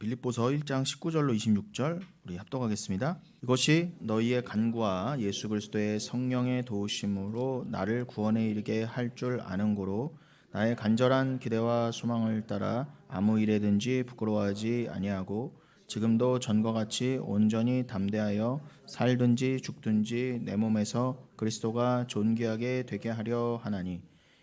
빌립보서 1장 19절로 26절 우리 합독하겠습니다. 이것이 너희의 간구와 예수 그리스도의 성령의 도우심으로 나를 구원에 이르게 할 줄 아는 고로 나의 간절한 기대와 소망을 따라 아무 일에든지 부끄러워하지 아니하고 지금도 전과 같이 온전히 담대하여 살든지 죽든지 내 몸에서 그리스도가 존귀하게 되게 하려 하나니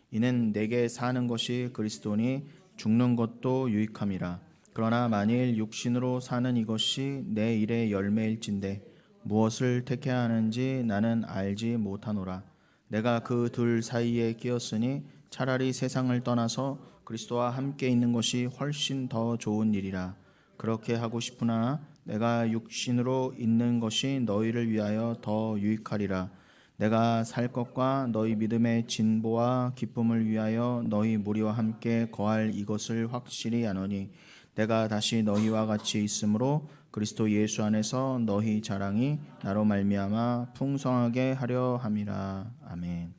이는 내게 사는 것이 그리스도니 죽는 것도 유익함이라. 그러나 만일 육신으로 사는 이것이 내 일의 열매일진데 무엇을 택해야 하는지 나는 알지 못하노라. 내가 그 둘 사이에 끼었으니 차라리 세상을 떠나서 그리스도와 함께 있는 것이 훨씬 더 좋은 일이라. 그렇게 하고 싶으나 내가 육신으로 있는 것이 너희를 위하여 더 유익하리라. 내가 살 것과 너희 믿음의 진보와 기쁨을 위하여 너희 무리와 함께 거할 이것을 확실히 아노니 내가 다시 너희와 같이 있으므로 그리스도 예수 안에서 너희 자랑이 나로 말미암아 풍성하게 하려 함이라. 아멘.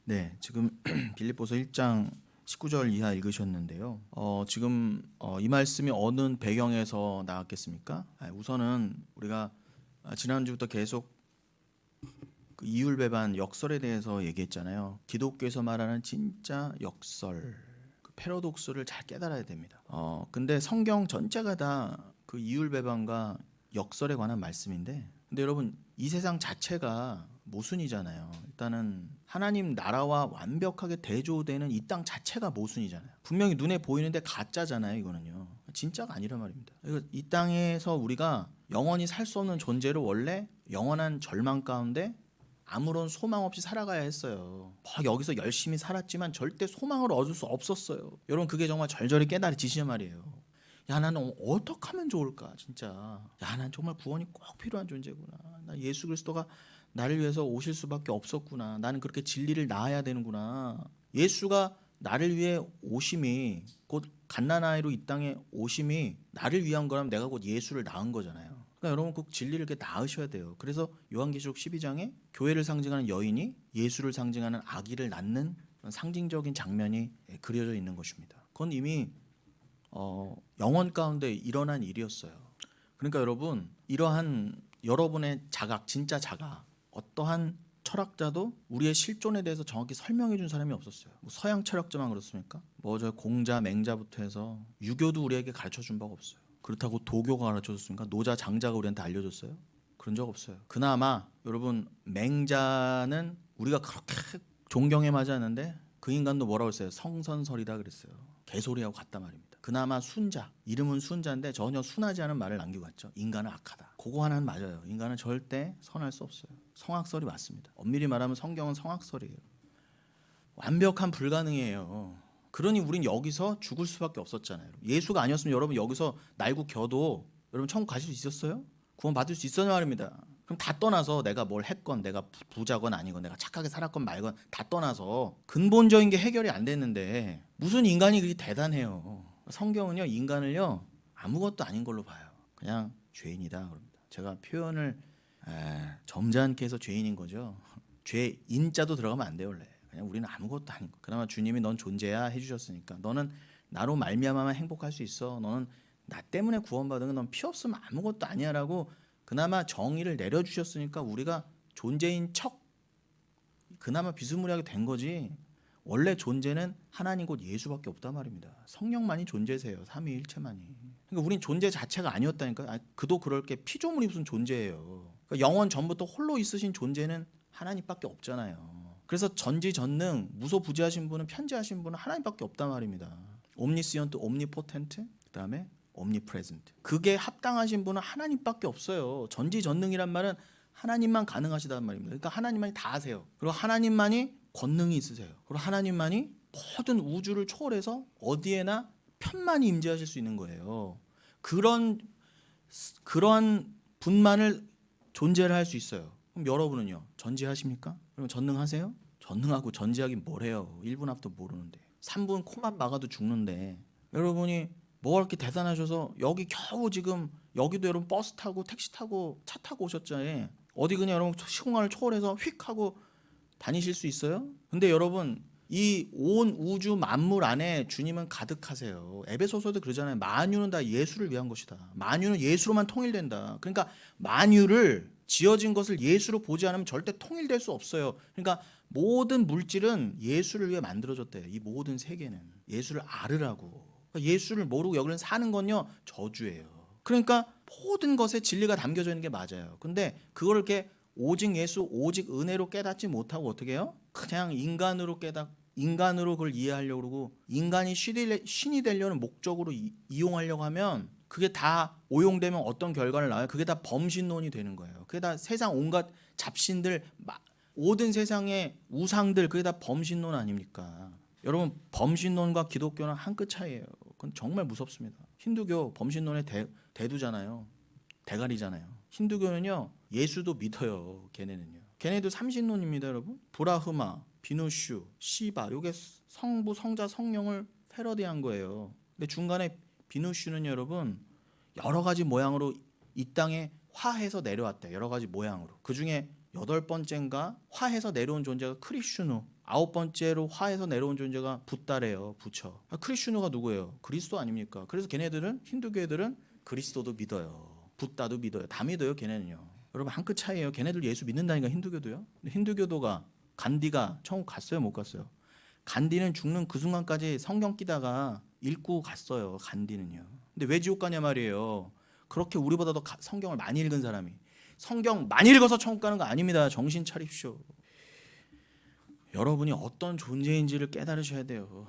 네, 지금 빌립보서 1장 19절 이하 읽으셨는데요. 지금 이 말씀이 어느 배경에서 나왔겠습니까? 우선은 우리가 지난주부터 계속 그 이율배반 역설에 대해서 얘기했잖아요. 기독교에서 말하는 진짜 역설, 그 패러독스를 잘 깨달아야 됩니다. 근데 성경 전체가 다 그 이율배반과 역설에 관한 말씀인데, 근데 여러분 이 세상 자체가 모순이잖아요. 일단은 하나님 나라와 완벽하게 대조되는 이 땅 자체가 모순이잖아요. 분명히 눈에 보이는데 가짜잖아요. 이거는요. 진짜가 아니란 말입니다. 이 땅에서 우리가 영원히 살 수 없는 존재로 원래 영원한 절망 가운데 아무런 소망 없이 살아가야 했어요. 여기서 열심히 살았지만 절대 소망을 얻을 수 없었어요. 여러분 그게 정말 절절히 깨달아지시란 말이에요. 야, 나는 어떻게 하면 좋을까 진짜. 야, 난 정말 구원이 꼭 필요한 존재구나. 나 예수 그리스도가 나를 위해서 오실 수밖에 없었구나. 나는 그렇게 진리를 낳아야 되는구나. 예수가 나를 위해 오심이, 곧 갓난아이로 이 땅에 오심이 나를 위한 거라면 내가 곧 예수를 낳은 거잖아요. 그러니까 여러분 꼭 진리를 이렇게 낳으셔야 돼요. 그래서 요한계시록 12장에 교회를 상징하는 여인이 예수를 상징하는 아기를 낳는 그런 상징적인 장면이 그려져 있는 것입니다. 그건 이미 영원 가운데 일어난 일이었어요. 그러니까 여러분 이러한 여러분의 자각, 진짜 자각, 어떠한 철학자도 우리의 실존에 대해서 정확히 설명해 준 사람이 없었어요. 뭐 서양 철학자만 그렇습니까? 저 공자, 맹자부터 해서 유교도 우리에게 가르쳐 준 바가 없어요. 그렇다고 도교가 가르쳐 줬습니까? 노자, 장자가 우리한테 알려줬어요? 그런 적 없어요. 그나마 여러분 맹자는 우리가 그렇게 존경해 맞았는데 그 인간도 뭐라고 했어요? 성선설이다 그랬어요. 개소리하고 같단 말입니다. 그나마 순자, 이름은 순자인데 전혀 순하지 않은 말을 남기고 갔죠. 인간은 악하다. 그거 하나는 맞아요. 인간은 절대 선할 수 없어요. 성악설이 맞습니다. 엄밀히 말하면 성경은 성악설이에요. 완벽한 불가능이에요. 그러니 우린 여기서 죽을 수밖에 없었잖아요. 예수가 아니었으면 여러분 여기서 날고 겨도 여러분 천국 가실 수 있었어요? 구원 받을 수 있었냐 말입니다. 그럼 다 떠나서 내가 뭘 했건, 내가 부자건 아니건, 내가 착하게 살았건 말건 다 떠나서 근본적인 게 해결이 안 됐는데 무슨 인간이 그렇게 대단해요. 성경은요 인간을요 아무것도 아닌 걸로 봐요. 그냥 죄인이다 그럽니다. 제가 표현을 점잖게 해서 죄인인 거죠. 죄인자도 들어가면 안 돼요 원래. 그냥 우리는 아무것도 아닌 거. 그나마 주님이 넌 존재야 해주셨으니까 너는 나로 말미암아만 행복할 수 있어. 너는 나 때문에 구원받은 건 넌 피 없으면 아무것도 아니야라고 그나마 정의를 내려주셨으니까 우리가 존재인 척 그나마 비스무리하게 된 거지. 원래 존재는 하나님 곧 예수밖에 없단 말입니다. 성령만이 존재세요. 삼위일체만이. 그러니까 우린 존재 자체가 아니었다니까. 그도 그럴 게 피조물이 무슨 존재예요. 그러니까 영원 전부터 홀로 있으신 존재는 하나님밖에 없잖아요. 그래서 전지전능 무소부지하신 분은 편지하신 분은 하나님밖에 없단 말입니다. 옴니시언트, 옴니포텐트, 그다음에 옴니프레젠트. 그게 합당하신 분은 하나님밖에 없어요. 전지전능이란 말은 하나님만 가능하시단 말입니다. 그러니까 하나님만이 다 하세요. 그리고 하나님만이 권능이 있으세요. 그리고 하나님만이 모든 우주를 초월해서 어디에나 편만히 임재하실 수 있는 거예요. 그런 분만을 존재를 할 수 있어요. 그럼 여러분은요? 전지하십니까? 그럼 전능하세요? 전능하고 전지하긴 뭘 해요. 1분 앞도 모르는데 3분 코만 막아도 죽는데 여러분이 뭐가 그렇게 대단하셔서 여기 겨우 지금 여기도 여러분 버스 타고 택시 타고 차 타고 오셨잖아요. 어디 그냥 여러분 시공간을 초월해서 휙 하고 다니실 수 있어요? 근데 여러분 이 온 우주 만물 안에 주님은 가득하세요. 에베소서도 그러잖아요. 만유는 다 예수를 위한 것이다. 만유는 예수로만 통일된다. 그러니까 만유를 지어진 것을 예수로 보지 않으면 절대 통일될 수 없어요. 그러니까 모든 물질은 예수를 위해 만들어졌대요. 이 모든 세계는 예수를 알으라고. 그러니까 예수를 모르고 여기는 사는 건요 저주예요. 그러니까 모든 것에 진리가 담겨져 있는 게 맞아요. 근데 그걸 이렇게 오직 예수, 오직 은혜로 깨닫지 못하고 어떻게 해요? 그냥 인간으로 그걸 이해하려고 그러고 인간이 신이 되려는 목적으로 이용하려고 하면 그게 다 오용되면 어떤 결과를 낳아요? 그게 다 범신론이 되는 거예요. 그게 다 세상 온갖 잡신들, 모든 세상의 우상들, 그게 다 범신론 아닙니까? 여러분, 범신론과 기독교는 한 끗 차이예요. 그건 정말 무섭습니다. 힌두교 범신론의 대두잖아요. 대가리잖아요. 힌두교는요 예수도 믿어요. 걔네도 삼신론입니다. 여러분, 브라흐마, 비누슈, 시바, 요게 성부, 성자, 성령을 패러디한 거예요. 근데 중간에 비누슈는 여러분 여러 가지 모양으로 이 땅에 화해서 내려왔대요. 여러 가지 모양으로. 그 중에 8번째인가 화해서 내려온 존재가 크리슈누, 9번째로 화해서 내려온 존재가 붓다래요. 부처. 크리슈누가 누구예요? 그리스도 아닙니까? 그래서 걔네들은, 힌두교 애들은 그리스도도 믿어요. 붓다도 믿어요. 다 믿어요. 걔네는요. 여러분, 한 끗 차이예요. 걔네들 예수 믿는다니까, 힌두교도요. 근데 힌두교도가, 간디가 천국 갔어요? 못 갔어요? 간디는 죽는 그 순간까지 성경 끼다가 읽고 갔어요. 간디는요. 근데 왜 지옥 가냐 말이에요. 그렇게 우리보다 더 성경을 많이 읽은 사람이. 성경 많이 읽어서 천국 가는 거 아닙니다. 정신 차리십시오. 여러분이 어떤 존재인지를 깨달으셔야 돼요.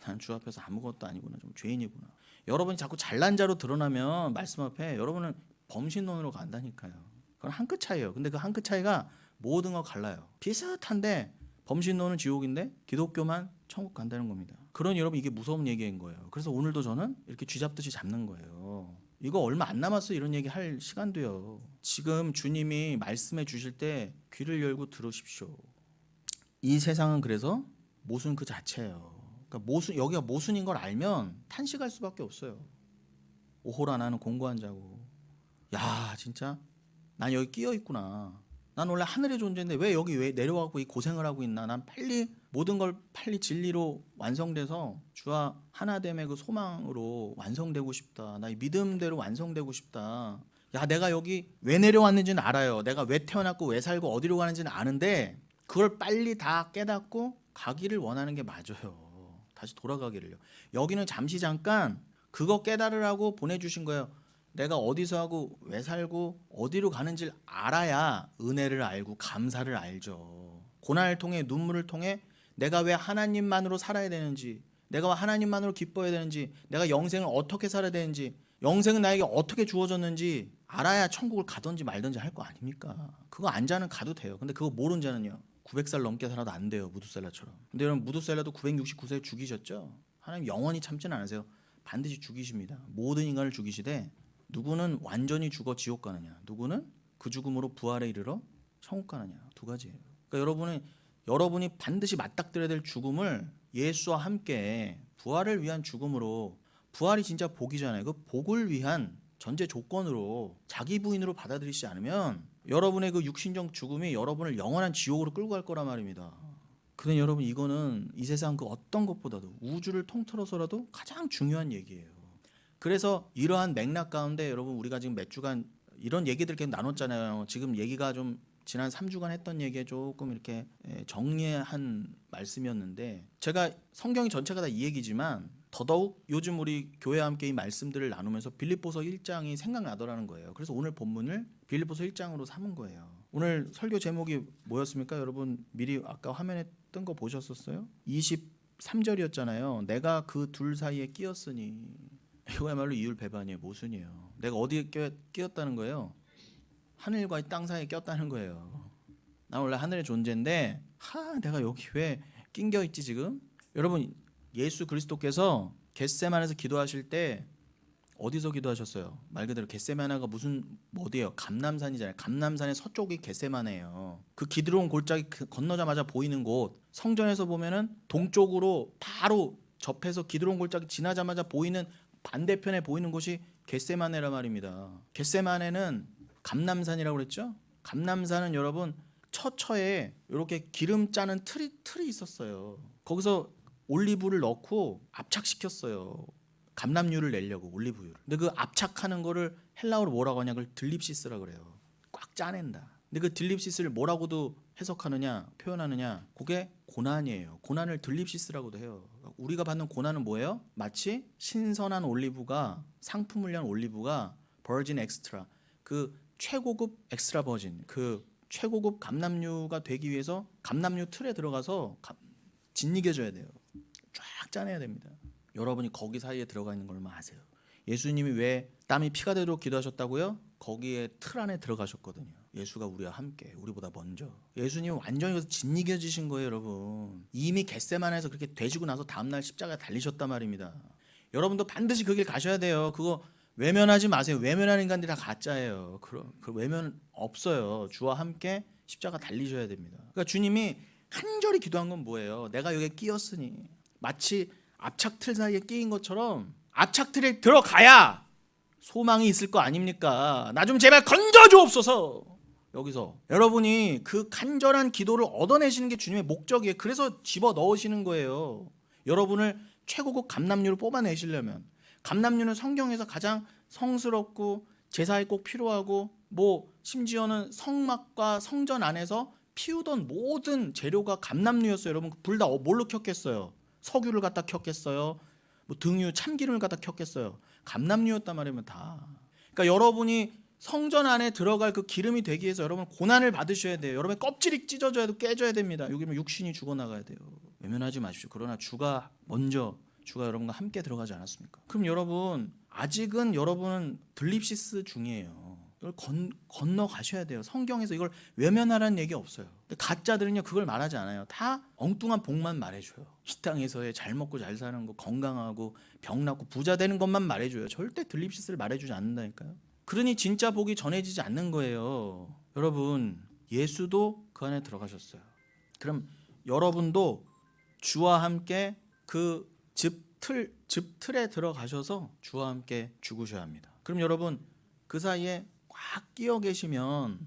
난 주 앞에서 아무것도 아니구나, 좀 죄인이구나. 여러분이 자꾸 잘난 자로 드러나면 말씀 앞에 여러분은 범신론으로 간다니까요. 그건 한 끗 차이예요. 근데 그 한 끗 차이가 모든 거 갈라요. 비슷한데 범신론은 지옥인데 기독교만 천국 간다는 겁니다. 그러니 여러분, 이게 무서운 얘기인 거예요. 그래서 오늘도 저는 이렇게 쥐잡듯이 잡는 거예요. 이거 얼마 안 남았어요. 이런 얘기 할 시간도요. 지금 주님이 말씀해 주실 때 귀를 열고 들으십시오. 이 세상은 그래서 모순 그 자체예요. 그러니까 여기가 모순인 걸 알면 탄식할 수밖에 없어요. 오호라 나는 공고한 자고. 야, 진짜 난 여기 끼어 있구나. 난 원래 하늘의 존재인데 왜 내려와갖고 이 고생을 하고 있나. 난 모든 걸 빨리 진리로 완성돼서 주와 하나됨의 그 소망으로 완성되고 싶다. 나 이 믿음대로 완성되고 싶다. 야, 내가 여기 왜 내려왔는지는 알아요. 내가 왜 태어났고 왜 살고 어디로 가는지는 아는데 그걸 빨리 다 깨닫고 가기를 원하는 게 맞아요. 다시 돌아가기를요. 여기는 잠시 잠깐 그거 깨달으라고 보내주신 거예요. 내가 어디서 하고 왜 살고 어디로 가는지를 알아야 은혜를 알고 감사를 알죠. 고난을 통해, 눈물을 통해 내가 왜 하나님만으로 살아야 되는지, 내가 왜 하나님만으로 기뻐해야 되는지, 내가 영생을 어떻게 살아야 되는지, 영생은 나에게 어떻게 주어졌는지 알아야 천국을 가든지 말든지 할 거 아닙니까? 그거 안 자는 가도 돼요. 근데 그거 모르는 자는요 900살 넘게 살아도 안 돼요. 무두셀라처럼. 근데 여러분, 무두셀라도 969세에 죽이셨죠? 하나님 영원히 참지는 않으세요. 반드시 죽이십니다. 모든 인간을 죽이시되 누구는 완전히 죽어 지옥 가느냐, 누구는 그 죽음으로 부활에 이르러 천국 가느냐. 두 가지예요. 그러니까 여러분이 반드시 맞닥뜨려야 될 죽음을 예수와 함께 부활을 위한 죽음으로, 부활이 진짜 복이잖아요. 그 복을 위한 전제 조건으로 자기 부인으로 받아들이지 않으면 여러분의 그 육신적 죽음이 여러분을 영원한 지옥으로 끌고 갈 거란 말입니다. 근데 여러분, 이거는 이 세상 그 어떤 것보다도 우주를 통틀어서라도 가장 중요한 얘기예요. 그래서 이러한 맥락 가운데 여러분, 우리가 지금 몇 주간 이런 얘기들 계속 나눴잖아요. 지금 얘기가 좀 지난 3주간 했던 얘기에 조금 이렇게 정리한 말씀이었는데, 제가 성경이 전체가 다 이 얘기지만 더더욱 요즘 우리 교회와 함께 이 말씀들을 나누면서 빌립보서 1장이 생각나더라는 거예요. 그래서 오늘 본문을 빌립보서 1장으로 삼은 거예요. 오늘 설교 제목이 뭐였습니까? 여러분 미리 아까 화면에 뜬 거 보셨었어요? 23절이었잖아요. 내가 그 둘 사이에 끼었으니. 이거야말로 이율배반이에요. 모순이에요. 내가 어디에 끼었다는 거예요? 하늘과 이 땅 사이에 꼈다는 거예요. 나 원래 하늘의 존재인데 내가 여기 왜 낑겨 있지 지금? 여러분, 예수 그리스도께서 겟세마네에서 기도하실 때 어디서 기도하셨어요? 말 그대로 겟세마네가 어디예요? 감람산이잖아요. 감람산의 서쪽이 겟세마네예요. 그 기드론 골짜기 건너자마자 보이는 곳, 성전에서 보면은 동쪽으로 바로 접해서 기드론 골짜기 지나자마자 보이는 반대편에 보이는 곳이 겟세마네라 말입니다. 겟세마네는 감람산이라고 그랬죠? 감람산은 여러분 처처에 이렇게 기름 짜는 틀이 있었어요. 거기서 올리브를 넣고 압착시켰어요. 감람유를 내려고 올리브유를. 근데 그 압착하는 거를 헬라어로 뭐라고 하냐? 그걸 들립시스라 그래요. 꽉 짜낸다. 근데 그 들립시스를 뭐라고도 해석하느냐, 표현하느냐? 그게 고난이에요. 고난을 들립시스라고도 해요. 우리가 받는 고난은 뭐예요? 마치 신선한 올리브가, 상품을 위한 올리브가 버진 엑스트라, 그 최고급 엑스트라 버진, 그 최고급 감람유가 되기 위해서 감람유 틀에 들어가서 짓이겨져야 돼요. 쫙 짜내야 됩니다. 여러분이 거기 사이에 들어가 있는 걸 아세요? 예수님이 왜 땀이 피가 되도록 기도하셨다고요? 거기에 틀 안에 들어가셨거든요. 예수가 우리와 함께, 우리보다 먼저. 예수님은 완전히 그래서 짓이겨지신 거예요, 여러분. 이미 겟세마네에서 그렇게 되시고 나서 다음날 십자가에 달리셨단 말입니다. 여러분도 반드시 그 길 가셔야 돼요. 그거 외면하지 마세요. 외면하는 인간들이 다 가짜예요. 그 외면 없어요. 주와 함께 십자가 달리셔야 됩니다. 그러니까 주님이 간절히 기도한 건 뭐예요? 내가 여기에 끼었으니, 마치 압착틀 사이에 끼인 것처럼 압착틀에 들어가야 소망이 있을 거 아닙니까? 나 좀 제발 건져주옵소서. 여기서 여러분이 그 간절한 기도를 얻어내시는 게 주님의 목적이에요. 그래서 집어 넣으시는 거예요. 여러분을 최고급 감람유를 뽑아내시려면, 감람유는 성경에서 가장 성스럽고 제사에 꼭 필요하고, 뭐 심지어는 성막과 성전 안에서 피우던 모든 재료가 감람유였어요. 여러분 불 다 뭘로 켰겠어요? 석유를 갖다 켰겠어요? 뭐 등유, 참기름을 갖다 켰겠어요? 감람유였단 말이면 다. 그러니까 여러분이 성전 안에 들어갈 그 기름이 되기 위해서 여러분 고난을 받으셔야 돼요. 여러분의 껍질이 찢어져야 돼, 깨져야 됩니다. 여기면 육신이 죽어나가야 돼요. 외면하지 마십시오. 그러나 주가 먼저, 주가 여러분과 함께 들어가지 않았습니까? 그럼 여러분 아직은 여러분은 들립시스 중이에요. 이걸 건너 가셔야 돼요. 성경에서 이걸 외면하라는 얘기 없어요. 가짜들은요 그걸 말하지 않아요. 다 엉뚱한 복만 말해줘요. 이 땅에서의 잘 먹고 잘 사는 거, 건강하고 병 낫고 부자 되는 것만 말해줘요. 절대 들립시스를 말해주지 않는다니까요. 그러니 진짜 복이 전해지지 않는 거예요. 여러분 예수도 그 안에 들어가셨어요. 그럼 여러분도 주와 함께 그 즙틀에 들어가셔서 주와 함께 죽으셔야 합니다. 그럼 여러분 그 사이에 꽉 끼어 계시면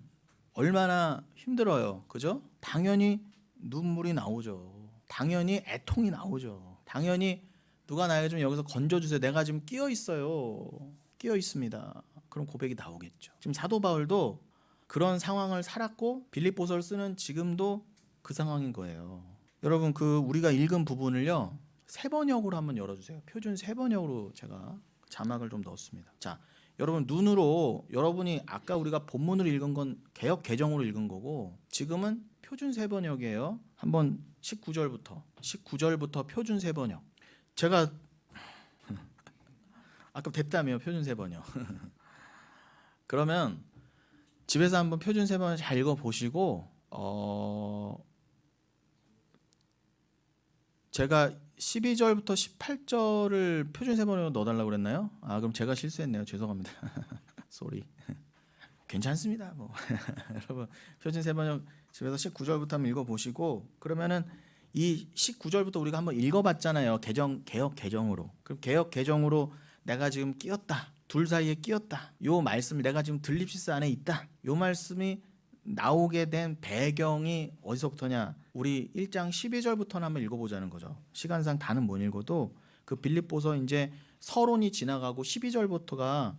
얼마나 힘들어요. 그죠? 당연히 눈물이 나오죠. 당연히 애통이 나오죠. 당연히 누가 나에게 좀 여기서 건져주세요. 내가 지금 끼어 있어요. 끼어 있습니다. 그럼 고백이 나오겠죠. 지금 사도 바울도 그런 상황을 살았고 빌립보서를 쓰는 지금도 그 상황인 거예요. 여러분 그 우리가 읽은 부분을요 3번역으로 한번 열어주세요. 표준 3번역으로 제가 자막을 좀 넣었습니다. 자, 여러분 눈으로, 여러분이 아까 우리가 본문으로 읽은 건 개역 개정으로 읽은 거고 지금은 표준 3번역이에요. 한번 19절부터 표준 3번역. 제가 아까 됐다며 표준 3번역. 그러면 집에서 한번 표준 3번역 잘 읽어보시고 제가 12절부터 18절을 표준 3번역으로 넣어달라고 그랬나요? 아 그럼 제가 실수했네요. 죄송합니다. 쏘리. 괜찮습니다. 뭐 여러분 표준 3번역 집에서 19절부터 한번 읽어보시고 그러면은 이 19절부터 우리가 한번 읽어봤잖아요. 개역 개정으로. 그럼 개역 개정으로 내가 지금 끼었다. 둘 사이에 끼었다. 요 말씀을 내가 지금 들립시스 안에 있다. 요 말씀이 나오게 된 배경이 어디서부터냐? 우리 1장 12절부터는 한번 읽어보자는 거죠. 시간상 다는 못 읽어도 그 빌립보서 이제 서론이 지나가고 12절부터가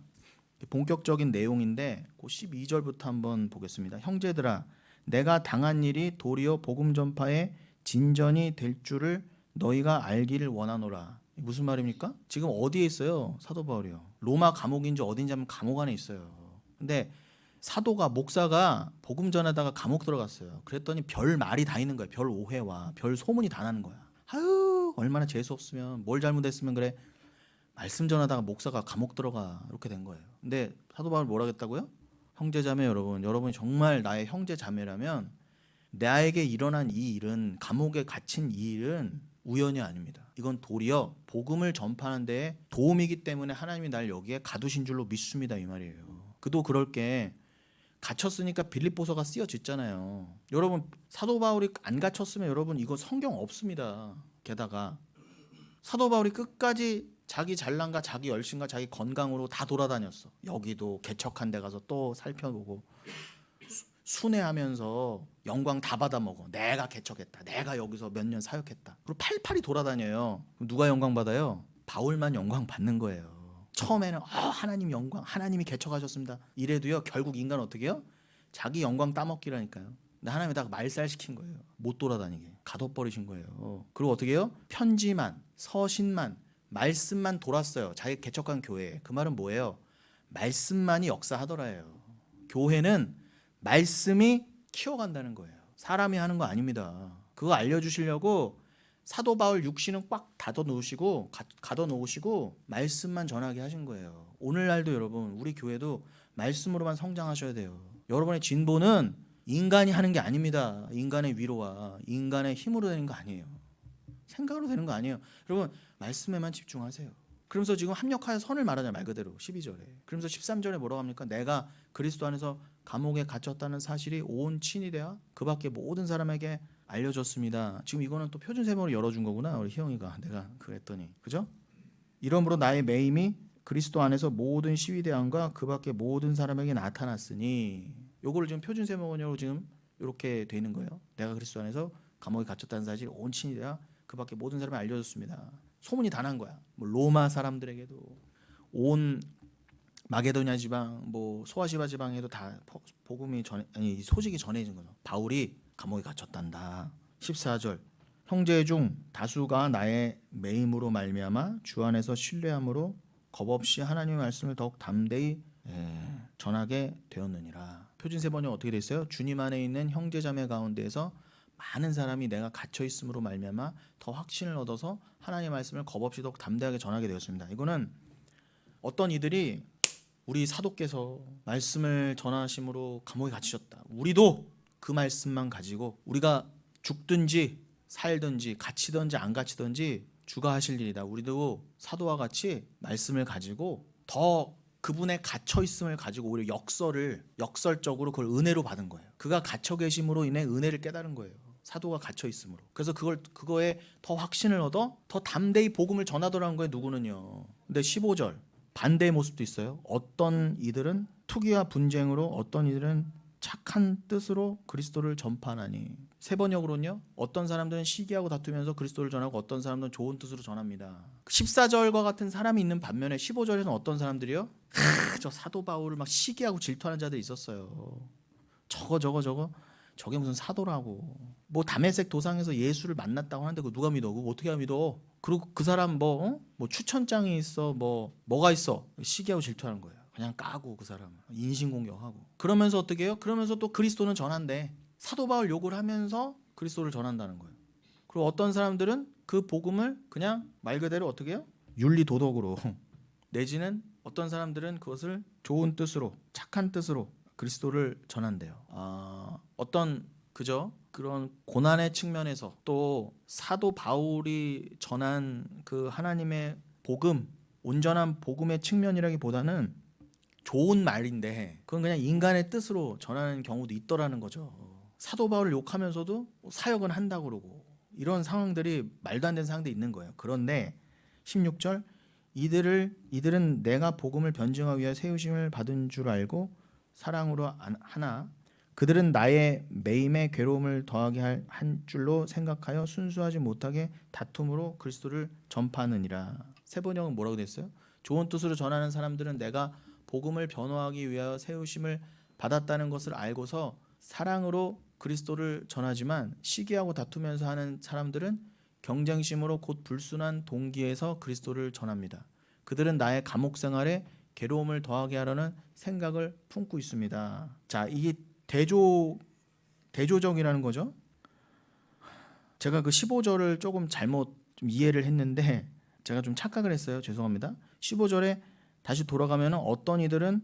본격적인 내용인데 그 12절부터 한번 보겠습니다. 형제들아, 내가 당한 일이 도리어 복음 전파의 진전이 될 줄을 너희가 알기를 원하노라. 무슨 말입니까? 지금 어디에 있어요? 사도 바울이요. 로마 감옥인지 어딘지 하면 감옥 안에 있어요. 근데 사도가, 목사가 복음 전하다가 감옥 들어갔어요. 그랬더니 별 말이 다 있는 거예요. 별 오해와 별 소문이 다 나는 거야. 아유 얼마나 재수 없으면, 뭘 잘못했으면 그래. 말씀 전하다가 목사가 감옥 들어가. 이렇게 된 거예요. 근데 사도 바울 뭐라 했다고요? 형제자매 여러분, 여러분이 정말 나의 형제자매라면 나에게 일어난 이 일은, 감옥에 갇힌 이 일은 우연이 아닙니다. 이건 도리어 복음을 전파하는 데에 도움이기 때문에 하나님이 날 여기에 가두신 줄로 믿습니다. 이 말이에요. 그도 그럴 게 갇혔으니까 빌립보서가 쓰여졌잖아요. 여러분 사도 바울이 안 갇혔으면 여러분 이거 성경 없습니다. 게다가 사도 바울이 끝까지 자기 잘난과 자기 열심과 자기 건강으로 다 돌아다녔어. 여기도 개척한 데 가서 또 살펴보고 순회하면서 영광 다 받아먹어. 내가 개척했다. 내가 여기서 몇 년 사역했다. 그리고 팔팔이 돌아다녀요. 그럼 누가 영광 받아요? 바울만 영광 받는 거예요. 처음에는 하나님 영광, 하나님이 개척하셨습니다. 이래도요, 결국 인간은 어떻게 해요? 자기 영광 따먹기라니까요. 근데 하나님이 다 말살시킨 거예요. 못 돌아다니게 가둬버리신 거예요. 그리고 어떻게 해요? 편지만, 서신만, 말씀만 돌았어요. 자기 개척한 교회에. 그 말은 뭐예요? 말씀만이 역사하더라예요. 교회는 말씀이 키워간다는 거예요. 사람이 하는 거 아닙니다. 그거 알려주시려고 사도 바울 육신은 꽉 가둬 놓으시고 말씀만 전하게 하신 거예요. 오늘날도 여러분, 우리 교회도 말씀으로만 성장하셔야 돼요. 여러분의 진보는 인간이 하는 게 아닙니다. 인간의 위로와 인간의 힘으로 되는 거 아니에요. 생각으로 되는 거 아니에요. 여러분, 말씀에만 집중하세요. 그러면서 지금 합력하여 선을 말하잖아요. 말 그대로 12절에. 그러면서 13절에 뭐라고 합니까? 내가 그리스도 안에서 감옥에 갇혔다는 사실이 온 친히 되어 그 밖에 모든 사람에게 알려졌습니다. 지금 이거는 또 표준 세번으로 열어준 거구나. 우리 희영이가 내가 그랬더니, 그죠? 이러므로 나의 매임이 그리스도 안에서 모든 시위대왕과 그 밖에 모든 사람에게 나타났으니, 요거를 지금 표준 세번으로 지금 이렇게 돼 있는 거예요. 내가 그리스도 안에서 감옥에 갇혔다는 사실이 온 친히 되어 그 밖에 모든 사람에게 알려졌습니다. 소문이 다 난 거야. 뭐 로마 사람들에게도, 온 마게도냐 지방, 뭐 소아시아 지방에도 다 복음이 소식이 전해진 거죠. 바울이 감옥에 갇혔단다. 14절. 형제 중 다수가 나의 매임으로 말미암아 주 안에서 신뢰함으로 겁없이 하나님의 말씀을 더욱 담대히 전하게 되었느니라. 표준 세번역 어떻게 돼 있어요? 주님 안에 있는 형제 자매 가운데에서 많은 사람이 내가 갇혀 있음으로 말미암아 더 확신을 얻어서 하나님의 말씀을 겁없이 더욱 담대하게 전하게 되었습니다. 이거는 어떤 이들이 우리 사도께서 말씀을 전하심으로 감옥에 갇히셨다. 우리도 그 말씀만 가지고 우리가 죽든지 살든지 갇히든지 안 갇히든지 주가 하실 일이다. 우리도 사도와 같이 말씀을 가지고 더 그분의 갇혀 있음을 가지고 오히려 역설적으로 그걸 은혜로 받은 거예요. 그가 갇혀 계심으로 인해 은혜를 깨달은 거예요. 사도가 갇혀 있음으로. 그래서 그거에 더 확신을 얻어 더 담대히 복음을 전하더라는 거예요. 누구는요. 근데 15절 반대의 모습도 있어요. 어떤 이들은 투기와 분쟁으로, 어떤 이들은 착한 뜻으로 그리스도를 전파하나니. 세번역으로는요, 어떤 사람들은 시기하고 다투면서 그리스도를 전하고 어떤 사람들은 좋은 뜻으로 전합니다. 14절과 같은 사람이 있는 반면에 15절에는 어떤 사람들이요? 저 사도 바울을 막 시기하고 질투하는 자들이 있었어요. 저게 무슨 사도라고. 뭐 다메섹 도상에서 예수를 만났다고 하는데 그거 누가 믿어? 그거 어떻게 믿어? 그리고 그 사람 뭐 추천장이 있어, 뭐가 있어? 시기하고 질투하는 거예요. 그냥 까고 그 사람을 인신공격하고. 그러면서 어떻게 해요? 그러면서 또 그리스도는 전한대. 사도 바울 욕을 하면서 그리스도를 전한다는 거예요. 그리고 어떤 사람들은 그 복음을 그냥 말 그대로 어떻게 해요? 윤리도덕으로 내지는 어떤 사람들은 그것을 좋은 뜻으로, 착한 뜻으로 그리스도를 전한대요. 어떤 그런 고난의 측면에서 또 사도 바울이 전한 그 하나님의 복음, 온전한 복음의 측면이라기보다는 좋은 말인데 그건 그냥 인간의 뜻으로 전하는 경우도 있더라는 거죠. 사도 바울을 욕하면서도 사역은 한다고 그러고 이런 상황들이 말도 안 되는 상황들이 있는 거예요. 그런데 16절 이들은 내가 복음을 변증하기 위해 세우심을 받은 줄 알고 사랑으로 하나 그들은 나의 매임의 괴로움을 더하게 한 줄로 생각하여 순수하지 못하게 다툼으로 그리스도를 전파하느니라. 세번역은 뭐라고 됐어요? 좋은 뜻으로 전하는 사람들은 내가 복음을 변호하기 위하여 세우심을 받았다는 것을 알고서 사랑으로 그리스도를 전하지만 시기하고 다투면서 하는 사람들은 경쟁심으로 곧 불순한 동기에서 그리스도를 전합니다. 그들은 나의 감옥 생활에 괴로움을 더하게 하려는 생각을 품고 있습니다. 자, 이게 대조적이라는 거죠. 제가 그 15절을 조금 잘못 이해를 했는데 제가 좀 착각을 했어요. 죄송합니다. 15절에 다시 돌아가면 어떤 이들은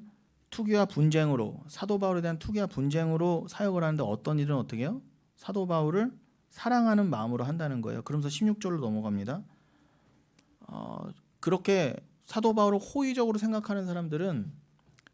투기와 분쟁으로, 사도 바울에 대한 투기와 분쟁으로 사역을 하는데 어떤 이들은 어떻게 해요? 사도 바울을 사랑하는 마음으로 한다는 거예요. 그러면서 16절로 넘어갑니다. 그렇게 사도 바울을 호의적으로 생각하는 사람들은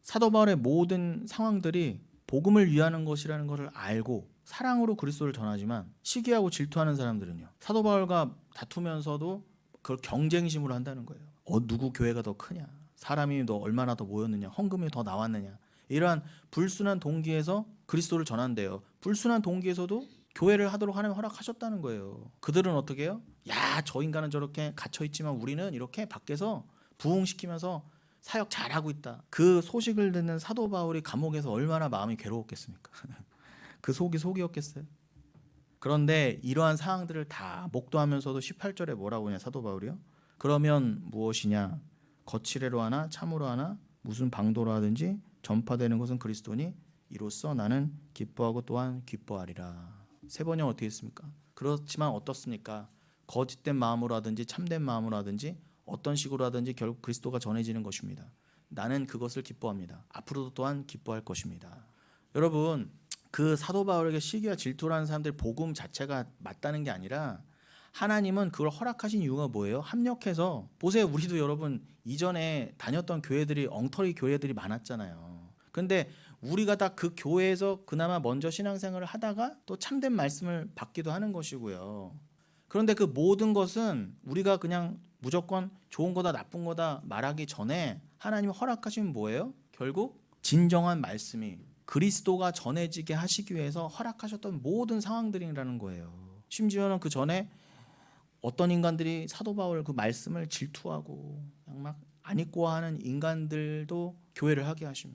사도 바울의 모든 상황들이 복음을 위하는 것이라는 것을 알고 사랑으로 그리스도를 전하지만 시기하고 질투하는 사람들은요, 사도 바울과 다투면서도 그걸 경쟁심으로 한다는 거예요. 누구 교회가 더 크냐, 사람이 너 얼마나 더 모였느냐, 헌금이 더 나왔느냐, 이러한 불순한 동기에서 그리스도를 전한대요. 불순한 동기에서도 교회를 하도록 하나님 허락하셨다는 거예요. 그들은 어떻게 해요? 야, 저 인간은 저렇게 갇혀있지만 우리는 이렇게 밖에서 부흥시키면서 사역 잘하고 있다. 그 소식을 듣는 사도 바울이 감옥에서 얼마나 마음이 괴로웠겠습니까? 그 속이 속이었겠어요. 그런데 이러한 사항들을 다 목도하면서도 18절에 뭐라고 하냐 사도 바울이요? 그러면 무엇이냐? 거칠애로 하나 참으로 하나 무슨 방도로 하든지 전파되는 것은 그리스도니 이로써 나는 기뻐하고 또한 기뻐하리라. 세 번역 어떻게 했습니까? 그렇지만 어떻습니까? 거짓된 마음으로 하든지 참된 마음으로 하든지 어떤 식으로 하든지 결국 그리스도가 전해지는 것입니다. 나는 그것을 기뻐합니다. 앞으로도 또한 기뻐할 것입니다. 여러분, 그 사도 바울에게 시기와 질투라는 사람들 복음 자체가 맞다는 게 아니라 하나님은 그걸 허락하신 이유가 뭐예요? 합력해서 보세요. 우리도 여러분 이전에 다녔던 교회들이 엉터리 교회들이 많았잖아요. 근데 우리가 다 그 교회에서 그나마 먼저 신앙생활을 하다가 또 참된 말씀을 받기도 하는 것이고요. 그런데 그 모든 것은 우리가 그냥 무조건 좋은 거다 나쁜 거다 말하기 전에 하나님이 허락하시면 뭐예요? 결국 진정한 말씀이 그리스도가 전해지게 하시기 위해서 허락하셨던 모든 상황들이라는 거예요. 심지어는 그 전에 어떤 인간들이 사도 바울 그 말씀을 질투하고 막 안 입고 하는 인간들도 교회를 하게 하시며,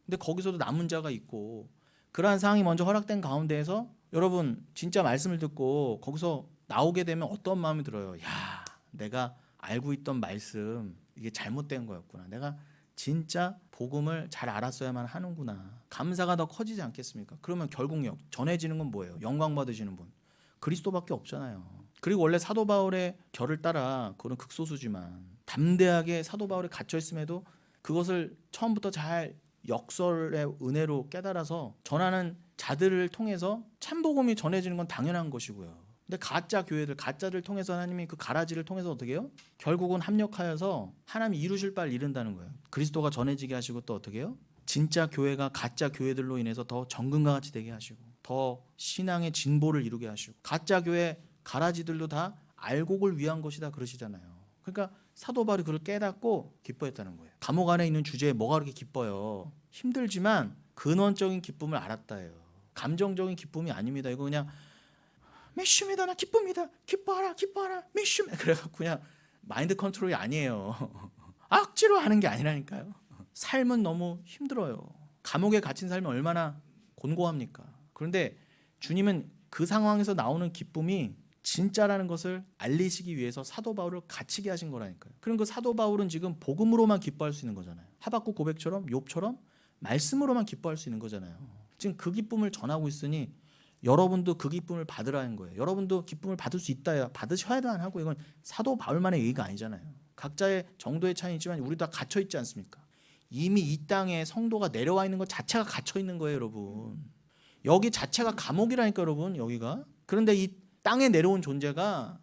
근데 거기서도 남은 자가 있고 그러한 상황이 먼저 허락된 가운데에서 여러분 진짜 말씀을 듣고 거기서 나오게 되면 어떤 마음이 들어요? 야, 내가 알고 있던 말씀 이게 잘못된 거였구나. 내가 진짜 복음을 잘 알았어야만 하는구나. 감사가 더 커지지 않겠습니까? 그러면 결국 전해지는 건 뭐예요? 영광 받으시는 분 그리스도밖에 없잖아요. 그리고 원래 사도 바울의 결을 따라 그런 극소수지만 담대하게 사도 바울이 갇혀 있음에도 그것을 처음부터 잘 역설의 은혜로 깨달아서 전하는 자들을 통해서 참복음이 전해지는 건 당연한 것이고요. 근데 가짜 교회들, 가짜를 통해서 하나님이 그 가라지를 통해서 어떻게 해요? 결국은 합력하여서 하나님이 이루실 바를 이룬다는 거예요. 그리스도가 전해지게 하시고 또 어떻게 해요? 진짜 교회가 가짜 교회들로 인해서 더 정금과 같이 되게 하시고 더 신앙의 진보를 이루게 하시고 가짜 교회 가라지들도 다 알곡을 위한 것이다 그러시잖아요. 그러니까 사도 바울이 그걸 깨닫고 기뻐했다는 거예요. 감옥 안에 있는 주제에 뭐가 그렇게 기뻐요? 힘들지만 근원적인 기쁨을 알았다예요. 감정적인 기쁨이 아닙니다. 이거 그냥 메시입니다. 나 기쁩니다. 기뻐하라, 기뻐하라, 메시. 그래갖고 그냥 마인드 컨트롤이 아니에요. 악지로 하는 게 아니라니까요. 삶은 너무 힘들어요. 감옥에 갇힌 삶이 얼마나 곤고합니까? 그런데 주님은 그 상황에서 나오는 기쁨이 진짜라는 것을 알리시기 위해서 사도 바울을 갇히게 하신 거라니까요. 그럼 그 사도 바울은 지금 복음으로만 기뻐할 수 있는 거잖아요. 하박국 고백처럼 욥처럼 말씀으로만 기뻐할 수 있는 거잖아요. 지금 그 기쁨을 전하고 있으니 여러분도 그 기쁨을 받으라는 거예요. 여러분도 기쁨을 받을 수 있다야 받으셔야만 하고, 이건 사도 바울만의 얘기가 아니잖아요. 각자의 정도의 차이지만 우리 다 갇혀 있지 않습니까? 이미 이 땅에 성도가 내려와 있는 것 자체가 갇혀 있는 거예요, 여러분. 여기 자체가 감옥이라니까, 여러분. 여기가. 그런데 이 땅에 내려온 존재가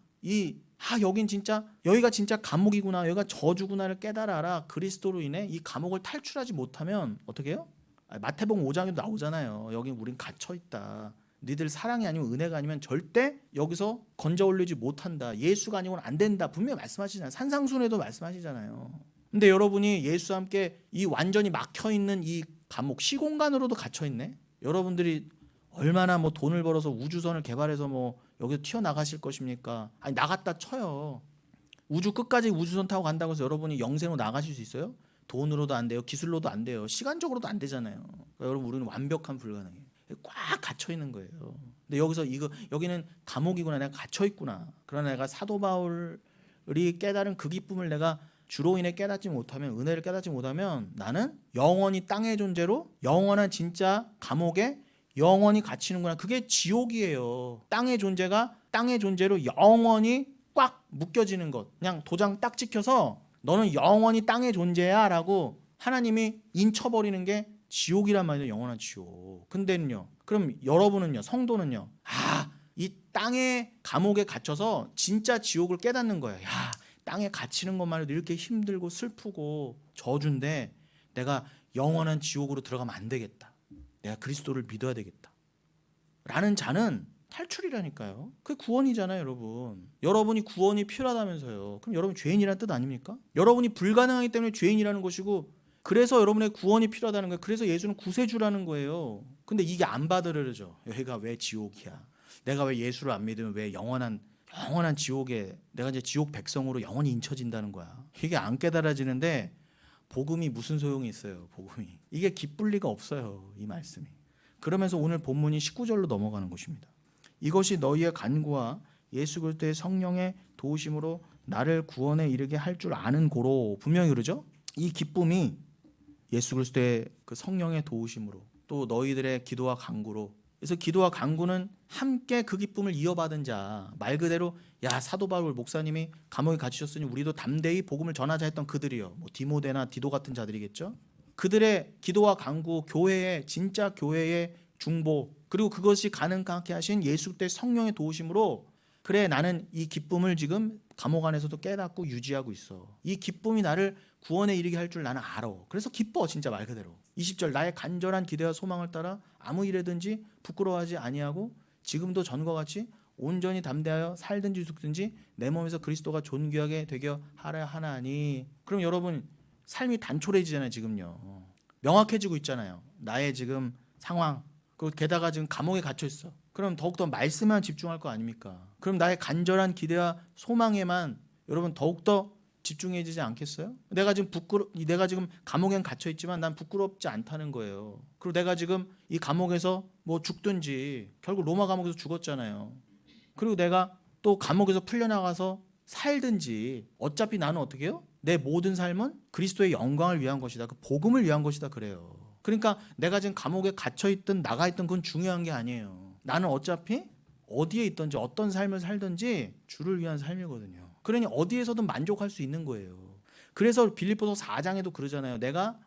여긴 진짜 여기가 진짜 감옥이구나, 여기가 저주구나를 깨달아라. 그리스도로 인해 이 감옥을 탈출하지 못하면 어떻게 해요? 마태복음 5장에도 나오잖아요. 여기 우린 갇혀 있다. 너희들 사랑이 아니면 은혜가 아니면 절대 여기서 건져 올리지 못한다. 예수가 아니고는 안 된다. 분명히 말씀하시잖아요. 산상순에도 말씀하시잖아요. 근데 여러분이 예수와 함께 이 완전히 막혀 있는 이 감옥, 시공간으로도 갇혀 있네. 여러분들이 얼마나 뭐 돈을 벌어서 우주선을 개발해서 뭐 여기서 튀어나가실 것입니까? 아니, 나갔다 쳐요. 우주 끝까지 우주선 타고 간다고 해서 여러분이 영생으로 나가실 수 있어요? 돈으로도 안 돼요. 기술로도 안 돼요. 시간적으로도 안 되잖아요. 그러니까 여러분, 우리는 완벽한 불가능해요. 꽉 갇혀 있는 거예요. 근데 여기서 여기는 감옥이구나, 내가 갇혀 있구나. 그러나 내가 사도 바울이 깨달은 그 기쁨을 내가 주로 인해 깨닫지 못하면, 은혜를 깨닫지 못하면 나는 영원히 땅의 존재로 영원한 진짜 감옥에 영원히 갇히는구나. 그게 지옥이에요. 땅의 존재가 땅의 존재로 영원히 꽉 묶여지는 것. 그냥 도장 딱 찍혀서 너는 영원히 땅의 존재야 라고 하나님이 인쳐버리는 게 지옥이란 말이에요. 영원한 지옥. 근데는요, 그럼 여러분은요, 성도는요, 이 땅의 감옥에 갇혀서 진짜 지옥을 깨닫는 거예요. 야, 땅에 갇히는 것만 해도 이렇게 힘들고 슬프고 저주인데 내가 영원한 지옥으로 들어가면 안 되겠다. 내가 그리스도를 믿어야 되겠다 라는 자는 탈출이라니까요. 그게 구원이잖아요, 여러분. 여러분이 구원이 필요하다면서요. 그럼 여러분 죄인이라는 뜻 아닙니까? 여러분이 불가능하기 때문에 죄인이라는 것이고, 그래서 여러분의 구원이 필요하다는 거예요. 그래서 예수는 구세주라는 거예요. 근데 이게 안 받아들여져. 여기가 왜 지옥이야? 내가 왜 예수를 안 믿으면 왜 영원한 지옥에 내가 이제 지옥 백성으로 영원히 인쳐진다는 거야. 이게 안 깨달아지는데 복음이 무슨 소용이 있어요. 복음이 이게 기쁠 리가 없어요. 이 말씀이. 그러면서 오늘 본문이 19절로 넘어가는 것입니다. 이것이 너희의 간구와 예수 그리스도의 성령의 도우심으로 나를 구원에 이르게 할 줄 아는 고로. 분명히 그러죠. 이 기쁨이 예수 그리스도의 그 성령의 도우심으로 또 너희들의 기도와 간구로. 그래서 기도와 간구는 함께 그 기쁨을 이어받은 자. 말 그대로 야 사도 바울 목사님이 감옥에 갇히셨으니 우리도 담대히 복음을 전하자 했던 그들이요. 뭐 디모데나 디도 같은 자들이겠죠. 그들의 기도와 간구, 교회의 진짜 교회의 중보, 그리고 그것이 가능하게 하신 예수 그리스도의 성령의 도우심으로 그래 나는 이 기쁨을 지금 감옥 안에서도 깨닫고 유지하고 있어. 이 기쁨이 나를 구원에 이르게 할 줄 나는 알아. 그래서 기뻐. 진짜 말 그대로. 20절 나의 간절한 기대와 소망을 따라 아무 일에든지 부끄러워하지 아니하고 지금도 전과 같이 온전히 담대하여 살든지 죽든지 내 몸에서 그리스도가 존귀하게 되게 하려 하나니. 그럼 여러분 삶이 단촐해지잖아요. 지금요. 명확해지고 있잖아요. 나의 지금 상황. 그리고 게다가 지금 감옥에 갇혀 있어. 그럼 더욱더 말씀에만 집중할 거 아닙니까? 그럼 나의 간절한 기대와 소망에만 여러분 더욱더 집중해지지 않겠어요? 내가 지금 감옥에 갇혀 있지만 난 부끄럽지 않다는 거예요. 그리고 내가 지금 이 감옥에서 뭐 죽든지 결국 로마 감옥에서 죽었잖아요. 그리고 내가 또 감옥에서 풀려나가서 살든지 어차피 나는 어떻게 해요? 내 모든 삶은 그리스도의 영광을 위한 것이다. 그 복음을 위한 것이다 그래요. 그러니까 내가 지금 감옥에 갇혀 있든 나가 있든 그건 중요한 게 아니에요. 나는 어차피 어디에 있든지 어떤 삶을 살든지 주를 위한 삶이거든요. 그러니 어디에서든 만족할 수 있는 거예요. 그래서 빌립보서 4장에도 그러잖아요. 내가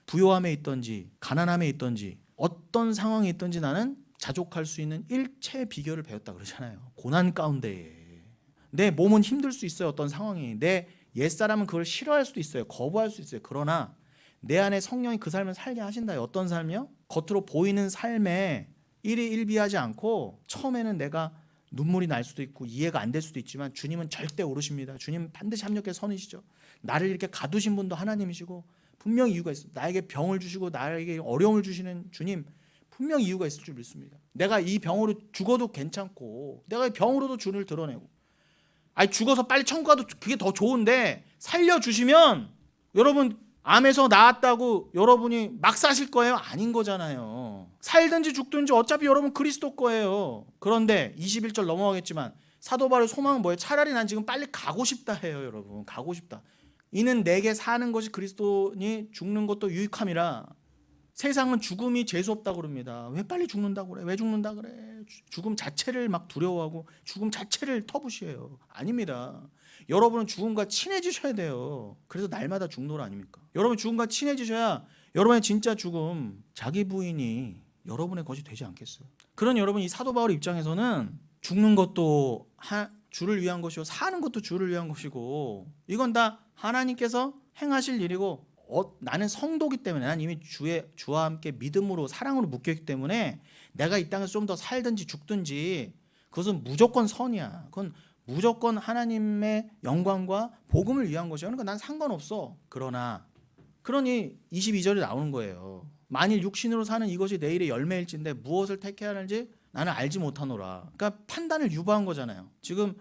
부요함에 있든지 가난함에 있든지 어떤 상황에 있든지 나는 자족할 수 있는 일체 비결을 배웠다 그러잖아요. 고난 가운데에 내 몸은 힘들 수 있어요. 어떤 상황이 내 옛사람은 그걸 싫어할 수도 있어요. 거부할 수 있어요. 그러나 내 안에 성령이 그 삶을 살게 하신다. 어떤 삶이요? 겉으로 보이는 삶에 일희일비하지 않고 처음에는 내가 눈물이 날 수도 있고 이해가 안 될 수도 있지만 주님은 절대 오르십니다. 주님 반드시 합력해 선이시죠. 나를 이렇게 가두신 분도 하나님이시고 분명히 이유가 있어요. 나에게 병을 주시고 나에게 어려움을 주시는 주님 분명히 이유가 있을 줄 믿습니다. 내가 이 병으로 죽어도 괜찮고 내가 이 병으로도 주를 드러내고 죽어서 빨리 천국 가도 그게 더 좋은데 살려주시면 여러분 암에서 나았다고 여러분이 막 사실 거예요? 아닌 거잖아요. 살든지 죽든지 어차피 여러분 그리스도 거예요. 그런데 21절 넘어가겠지만 사도 바울의 소망은 뭐예요? 차라리 난 지금 빨리 가고 싶다 해요. 여러분 가고 싶다. 이는 내게 사는 것이 그리스도니 죽는 것도 유익함이라. 세상은 죽음이 재수없다고 그럽니다. 왜 빨리 죽는다고 그래? 왜 죽는다 그래? 죽음 자체를 막 두려워하고 죽음 자체를 터부시해요. 아닙니다. 여러분은 죽음과 친해지셔야 돼요. 그래서 날마다 죽노라 아닙니까? 여러분 죽음과 친해지셔야 여러분의 진짜 죽음, 자기 부인이 여러분의 것이 되지 않겠어요? 그러니 여러분 이 사도 바울 입장에서는 죽는 것도 주를 위한 것이고 사는 것도 주를 위한 것이고 이건 다 하나님께서 행하실 일이고 나는 성도기 때문에 난 이미 주와 함께 믿음으로 사랑으로 묶여있기 때문에 내가 이 땅에서 좀 더 살든지 죽든지 그것은 무조건 선이야. 그건 무조건 하나님의 영광과 복음을 위한 것이야. 그러니까 난 상관없어. 그러니 22절이 나오는 거예요. 만일 육신으로 사는 이것이 내일의 열매일진데 무엇을 택해야 하는지 나는 알지 못하노라. 그러니까 판단을 유보한 거잖아요. 지금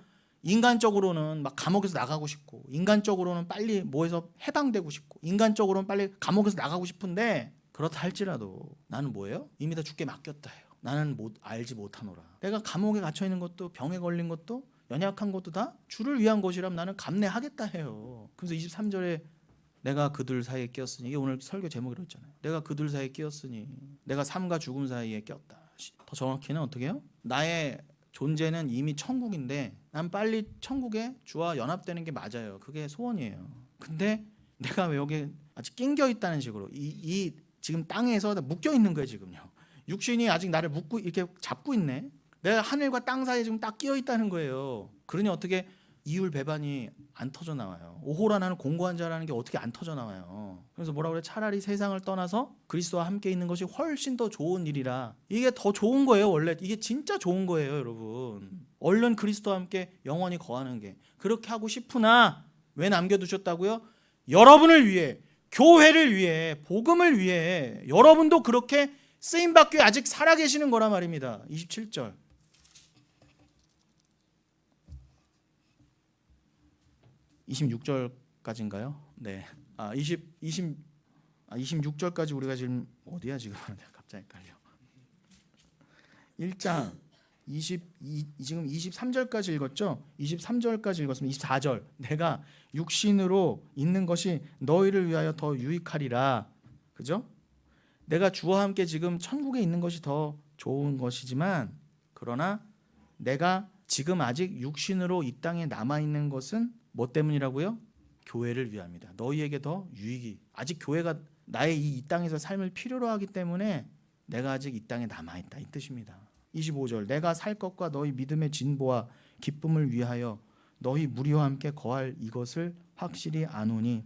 인간적으로는 막 감옥에서 나가고 싶고 인간적으로는 빨리 뭐에서 해방되고 싶고 인간적으로는 빨리 감옥에서 나가고 싶은데 그렇다 할지라도 나는 뭐예요? 이미 다 죽게 맡겼다 해요. 나는 알지 못하노라. 내가 감옥에 갇혀 있는 것도 병에 걸린 것도 연약한 것도 다 주를 위한 것이라면 나는 감내하겠다 해요. 그래서 23절에 내가 그들 사이에 끼었으니 이게 오늘 설교 제목이라고 했잖아요. 내가 그들 사이에 끼었으니 내가 삶과 죽음 사이에 꼈다. 더 정확히는 어떻게 해요? 나의 존재는 이미 천국인데 난 빨리 천국에 주와 연합되는 게 맞아요. 그게 소원이에요. 근데 내가 왜 여기 아직 낑겨 있다는 식으로 이 지금 땅에서 묶여 있는 거예요. 지금요. 육신이 아직 나를 묶고 이렇게 잡고 있네. 내가 하늘과 땅 사이에 지금 딱 끼어 있다는 거예요. 그러니 어떻게 이율 배반이 안 터져 나와요. 오호라 나는 공고한 자라는 게 어떻게 안 터져 나와요. 그래서 뭐라 그래? 차라리 세상을 떠나서 그리스도와 함께 있는 것이 훨씬 더 좋은 일이라. 이게 더 좋은 거예요. 원래 이게 진짜 좋은 거예요. 여러분 얼른 그리스도와 함께 영원히 거하는 게 그렇게 하고 싶으나 왜 남겨두셨다고요? 여러분을 위해 교회를 위해, 복음을 위해 여러분도 그렇게 쓰임받기 위해 아직 살아계시는 거란 말입니다. 27절. 26절까지인가요? 네. 26절까지 우리가 지금 어디야 지금? 갑자기 헷갈려. 1장 지금 23절까지 읽었죠? 23절까지 읽었으면 24절. 내가 육신으로 있는 것이 너희를 위하여 더 유익하리라. 그죠? 내가 주와 함께 지금 천국에 있는 것이 더 좋은 것이지만, 그러나 내가 지금 아직 육신으로 이 땅에 남아 있는 것은 뭐 때문이라고요? 교회를 위함이다. 너희에게 더 유익이, 아직 교회가 나의 이 땅에서 삶을 필요로 하기 때문에 내가 아직 이 땅에 남아 있다, 이 뜻입니다. 25절. 내가 살 것과 너희 믿음의 진보와 기쁨을 위하여 너희 무리와 함께 거할 이것을 확실히 아노니.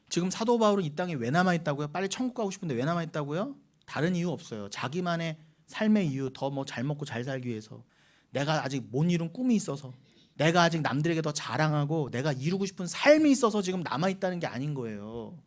지금 사도 바울은 이 땅에 왜 남아 있다고요? 빨리 천국 가고 싶은데 왜 남아 있다고요? 다른 이유 없어요. 자기만의 삶의 이유, 더 뭐 잘 먹고 잘 살기 위해서, 내가 아직 못 이룬 꿈이 있어서, 내가 아직 남들에게 더 자랑하고 내가 이루고 싶은 삶이 있어서 지금 남아 있다는 게 아닌 거예요.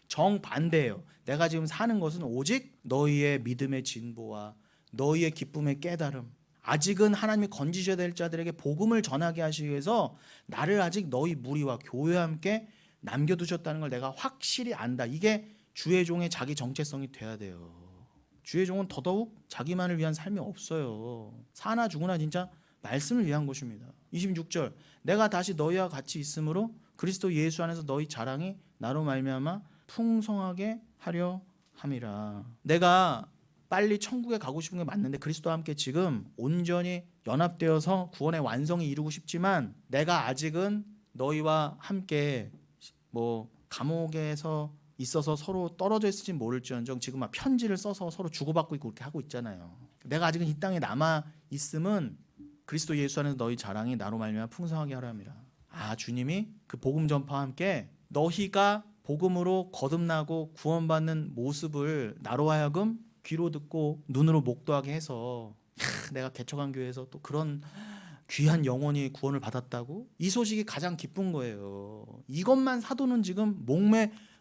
정반대예요. 내가 지금 사는 것은 오직 너희의 믿음의 진보와 너희의 기쁨의 깨달음, 아직은 하나님이 건지셔야 될 자들에게 복음을 전하게 하시기 위해서 나를 아직 너희 무리와 교회와 함께 남겨두셨다는 걸 내가 확실히 안다. 이게 주의 종의 자기 정체성이 돼야 돼요. 주의 종은 더더욱 자기만을 위한 삶이 없어요. 사나 죽으나 진짜 말씀을 위한 것입니다. 26절. 내가 다시 너희와 같이 있으므로 그리스도 예수 안에서 너희 자랑이 나로 말미암아 풍성하게 하려 함이라. 내가 빨리 천국에 가고 싶은 게 맞는데, 그리스도와 함께 지금 온전히 연합되어서 구원의 완성이 이루고 싶지만, 내가 아직은 너희와 함께 뭐 감옥에서 있어서 서로 떨어져 있을지 모를지언정 지금 막 편지를 써서 서로 주고받고 있고 그렇게 하고 있잖아요. 내가 아직은 이 땅에 남아 있음은 그리스도 예수 안에서 너희 자랑이 나로 말미암아 풍성하게 하려 함이라. 주님이 그 복음 전파와 함께 너희가 복음으로 거듭나고 구원받는 모습을 나로 하여금 귀로 듣고 눈으로 목도하게 해서, 내가 개척한 교회에서 또 그런 귀한 영혼이 구원을 받았다고? 이 소식이 가장 기쁜 거예요. 이것만 사도는 지금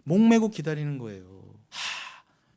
목매고 기다리는 거예요.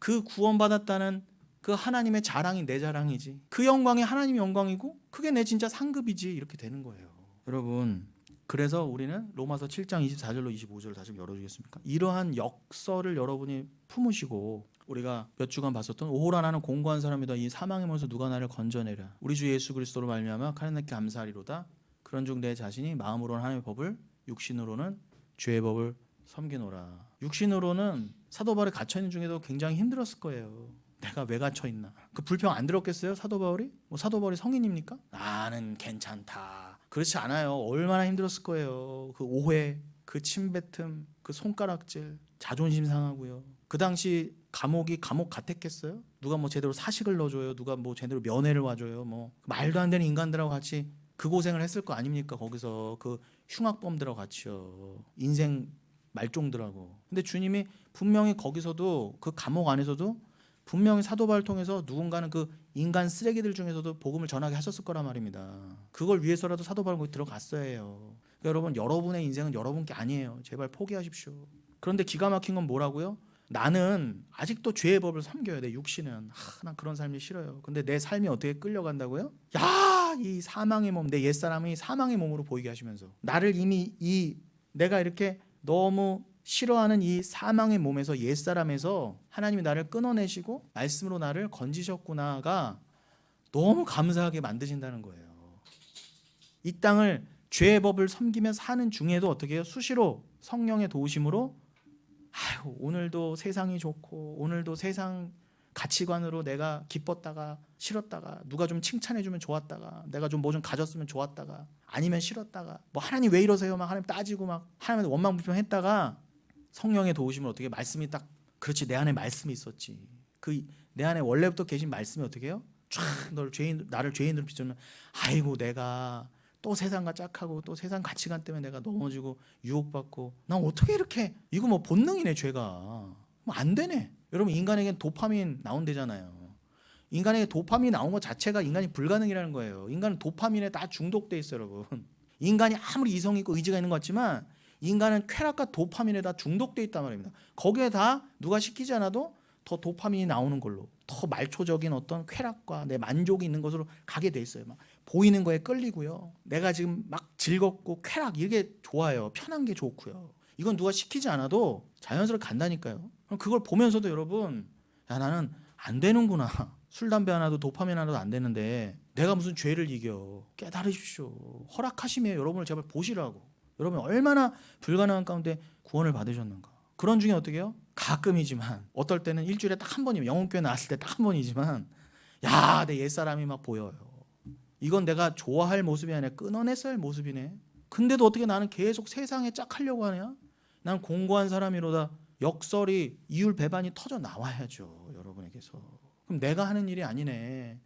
그 구원받았다는 그 하나님의 자랑이 내 자랑이지, 그 영광이 하나님의 영광이고 그게 내 진짜 상급이지, 이렇게 되는 거예요. 여러분, 그래서 우리는 로마서 7장 24절로 25절을 다시 열어주겠습니까? 이러한 역설을 여러분이 품으시고, 우리가 몇 주간 봤었던 오호라 나는 공고한 사람이다, 이 사망의 몸에서 누가 나를 건져내랴, 우리 주 예수 그리스도로 말미암아 하나님께 감사하리로다. 그런즉 내 자신이 마음으로는 하나님의 법을, 육신으로는 죄의 법을 섬기노라. 육신으로는 사도 바울이 갇혀있는 중에도 굉장히 힘들었을 거예요. 내가 왜 갇혀있나, 그 불평 안 들었겠어요? 사도 바울이? 사도 바울이 성인입니까? 나는 괜찮다, 그렇지 않아요. 얼마나 힘들었을 거예요. 그 오해, 그 침뱉음, 그 손가락질, 자존심 상하고요. 그 당시 감옥이 감옥 같았겠어요? 누가 뭐 제대로 사식을 넣어줘요? 누가 뭐 제대로 면회를 와줘요? 뭐 말도 안 되는 인간들하고 같이 그 고생을 했을 거 아닙니까? 거기서 그 흉악범들하고 같이요, 인생 말종들하고. 근데 주님이 분명히 거기서도, 그 감옥 안에서도 분명히 사도 바울을 통해서 누군가는 그 인간 쓰레기들 중에서도 복음을 전하게 하셨을 거란 말입니다. 그걸 위해서라도 사도 바울은 거기 들어갔어야 해요. 그러니까 여러분, 여러분의 인생은 여러분께 아니에요. 제발 포기하십시오. 그런데 기가 막힌 건 뭐라고요? 나는 아직도 죄의 법을 섬겨야 돼. 육신은 난 그런 삶이 싫어요. 근데 내 삶이 어떻게 끌려간다고요? 이 사망의 몸, 내 옛사람이 사망의 몸으로 보이게 하시면서 나를 이미 내가 이렇게 너무 싫어하는 이 사망의 몸에서, 옛사람에서 하나님이 나를 끊어내시고 말씀으로 나를 건지셨구나가 너무 감사하게 만드신다는 거예요. 이 땅을 죄의 법을 섬기며 사는 중에도 어떻게 해요? 수시로 성령의 도우심으로 오늘도 세상이 좋고, 오늘도 세상 가치관으로 내가 기뻤다가 싫었다가, 누가 좀 칭찬해주면 좋았다가, 내가 좀 뭐 좀 가졌으면 좋았다가, 아니면 싫었다가, 뭐 하나님 왜 이러세요? 막 하나님 따지고 막 하나님한테 원망불평했다가, 성령의 도우심을 어떻게, 말씀이 딱, 그렇지, 내 안에 말씀이 있었지, 그 내 안에 원래부터 계신 말씀이 어떻게 해요? 쫙 나를 죄인으로 비추면, 아이고 내가 또 세상과 짝하고 또 세상 가치관 때문에 내가 넘어지고 유혹받고, 난 어떻게 이렇게, 이거 뭐 본능이네, 죄가 뭐 안 되네. 여러분, 인간에겐 도파민 나온대잖아요. 인간에게 도파민 나온 것 자체가 인간이 불가능이라는 거예요. 인간은 도파민에 다 중독돼 있어요, 여러분. 인간이 아무리 이성이 있고 의지가 있는 것 같지만 인간은 쾌락과 도파민에 다 중독돼 있단 말입니다. 거기에 다 누가 시키지 않아도 더 도파민이 나오는 걸로 더 말초적인 어떤 쾌락과 내 만족이 있는 것으로 가게 돼 있어요. 막 보이는 거에 끌리고요. 내가 지금 막 즐겁고 쾌락 이게 좋아요. 편한 게 좋고요. 이건 누가 시키지 않아도 자연스럽게 간다니까요. 그럼 그걸 보면서도 여러분, 야 나는 안 되는구나. 술 담배 하나도 도파민 하나도 안 되는데 내가 무슨 죄를 이겨. 깨달으십시오. 허락하심이에요. 여러분을 제발 보시라고. 여러분 얼마나 불가능한 가운데 구원을 받으셨는가. 그런 중에 어떻게 해요? 가끔이지만 어떨 때는 일주일에 딱 한 번이면 영혼교회 나왔을 때 딱 한 번이지만 야, 내 옛사람이 막 보여요. 이건 내가 좋아할 모습이 아니라 끊어냈어야 할 모습이네. 근데도 어떻게 나는 계속 세상에 짝하려고 하냐? 난 공고한 사람이로다. 역설이 이율 배반이 터져 나와야죠. 여러분에게서. 그럼 내가 하는 일이 아니네.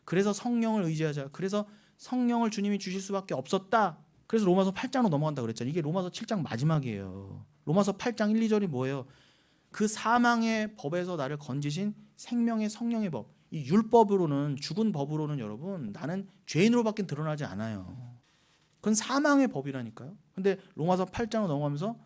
그래서 성령을 의지하자. 그래서 성령을 주님이 주실 수밖에 없었다. 그래서 로마서 8장으로 넘어간다 그랬잖아요. 이게 로마서 7장 마지막이에요. 로마서 8장 1, 2절이 뭐예요? 그 사망의 법에서 나를 건지신 생명의 성령의 법. 이 율법으로는, 죽은 법으로는 여러분, 나는 죄인으로밖에 드러나지 않아요. 그건 사망의 법이라니까요. 근데 로마서 8장으로 넘어가면서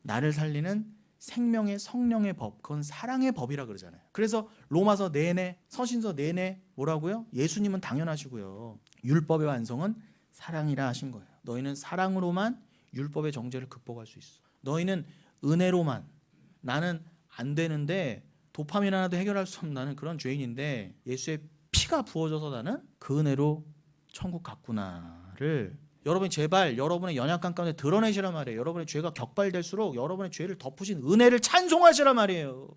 나를 살리는 생명의 성령의 법, 그건 사랑의 법이라 그러잖아요. 그래서 로마서 내내, 서신서 내내 뭐라고요? 예수님은 당연하시고요. 율법의 완성은 사랑이라 하신 거예요. 너희는 사랑으로만 율법의 정죄를 극복할 수 있어. 너희는 은혜로만. 나는 안 되는데 도파민 하나도 해결할 수 없는 나는 그런 죄인인데 예수의 피가 부어져서 나는 그 은혜로 천국 갔구나를 여러분이 제발 여러분의 연약한 가운데 드러내시란 말이에요. 여러분의 죄가 격발될수록 여러분의 죄를 덮으신 은혜를 찬송하시란 말이에요.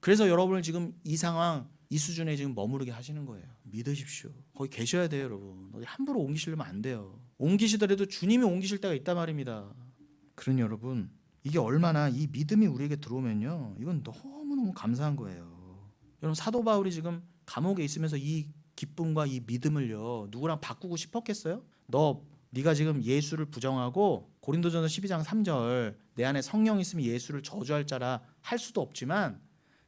그래서 여러분을 지금 이 상황, 이 수준에 지금 머무르게 하시는 거예요. 믿으십시오. 거기 계셔야 돼요, 여러분. 어디 함부로 옮기시려면 안 돼요. 옮기시더라도 주님이 옮기실 때가 있단 말입니다. 그러니 여러분, 이게 얼마나 이 믿음이 우리에게 들어오면요, 이건 너무너무 감사한 거예요. 여러분, 사도 바울이 지금 감옥에 있으면서 이 기쁨과 이 믿음을요, 누구랑 바꾸고 싶었겠어요? 네가 지금 예수를 부정하고 고린도전서 12장 3절 내 안에 성령이 있으면 예수를 저주할 자라 할 수도 없지만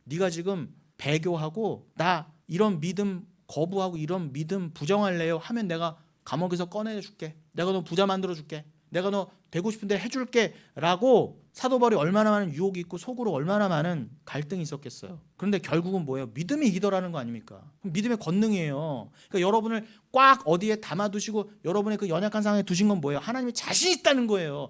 네가 지금 배교하고 나 이런 믿음 거부하고 이런 믿음 부정할래요 하면 내가 감옥에서 꺼내줄게. 내가 너 부자 만들어줄게. 내가 너 되고 싶은데 해줄게 라고 사도 바울이 얼마나 많은 유혹이 있고 속으로 얼마나 많은 갈등이 있었겠어요. 그런데 결국은 뭐예요? 믿음이 이기더라는 거 아닙니까? 믿음의 권능이에요. 그러니까 여러분을 꽉 어디에 담아두시고 여러분의 그 연약한 상황에 두신 건 뭐예요? 하나님이 자신 있다는 거예요.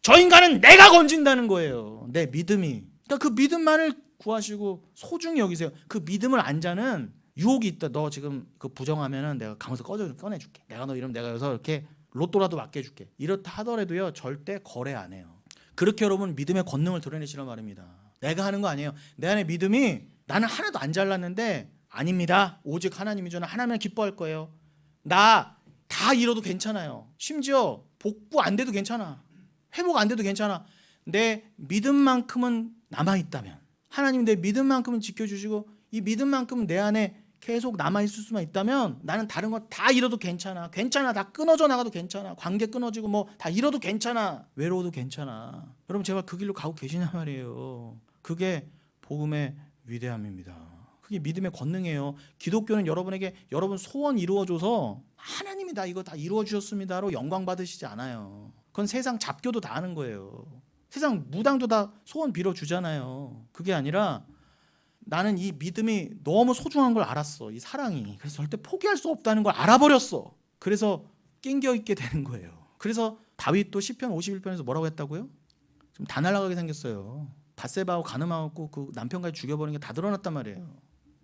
저 인간은 내가 건진다는 거예요. 내 믿음이. 그러니까 그 믿음만을 구하시고 소중히 여기세요. 그 믿음을 안 자는 유혹이 있다. 너 지금 그 부정하면은 내가 감옥에서 꺼내줄게. 내가 너 이러면 내가 여기서 이렇게 로또라도 맡겨줄게. 이렇다 하더라도요, 절대 거래 안 해요. 그렇게 여러분 믿음의 권능을 드러내시란 말입니다. 내가 하는 거 아니에요. 내 안에 믿음이 나는 하나도 안 잘났는데 아닙니다. 오직 하나님이 저는 하나님을 기뻐할 거예요. 나 다 잃어도 괜찮아요. 심지어 복구 안 돼도 괜찮아. 회복 안 돼도 괜찮아. 내 믿음만큼은 남아있다면 하나님 내 믿음만큼은 지켜주시고 이 믿음만큼은 내 안에 계속 남아있을 수만 있다면 나는 다른 거 다 잃어도 괜찮아. 다 끊어져 나가도 괜찮아. 관계 끊어지고 뭐 다 잃어도 괜찮아. 외로워도 괜찮아. 여러분 제발 그 길로 가고 계시냐 말이에요. 그게 복음의 위대함입니다. 그게 믿음의 권능이에요. 기독교는 여러분에게 여러분 소원 이루어줘서 하나님이 다 이거 다 이루어주셨습니다로 영광 받으시지 않아요. 그건 세상 잡교도 다 하는 거예요. 세상 무당도 다 소원 빌어주잖아요. 그게 아니라 나는 이 믿음이 너무 소중한 걸 알았어. 이 사랑이. 그래서 절대 포기할 수 없다는 걸 알아버렸어. 그래서 낑겨 있게 되는 거예요. 그래서 다윗도 시편 51편에서 뭐라고 했다고요? 좀 다 날아가게 생겼어요. 밧세바하고 가늠하고 그 남편까지 죽여버리는 게 다 드러났단 말이에요.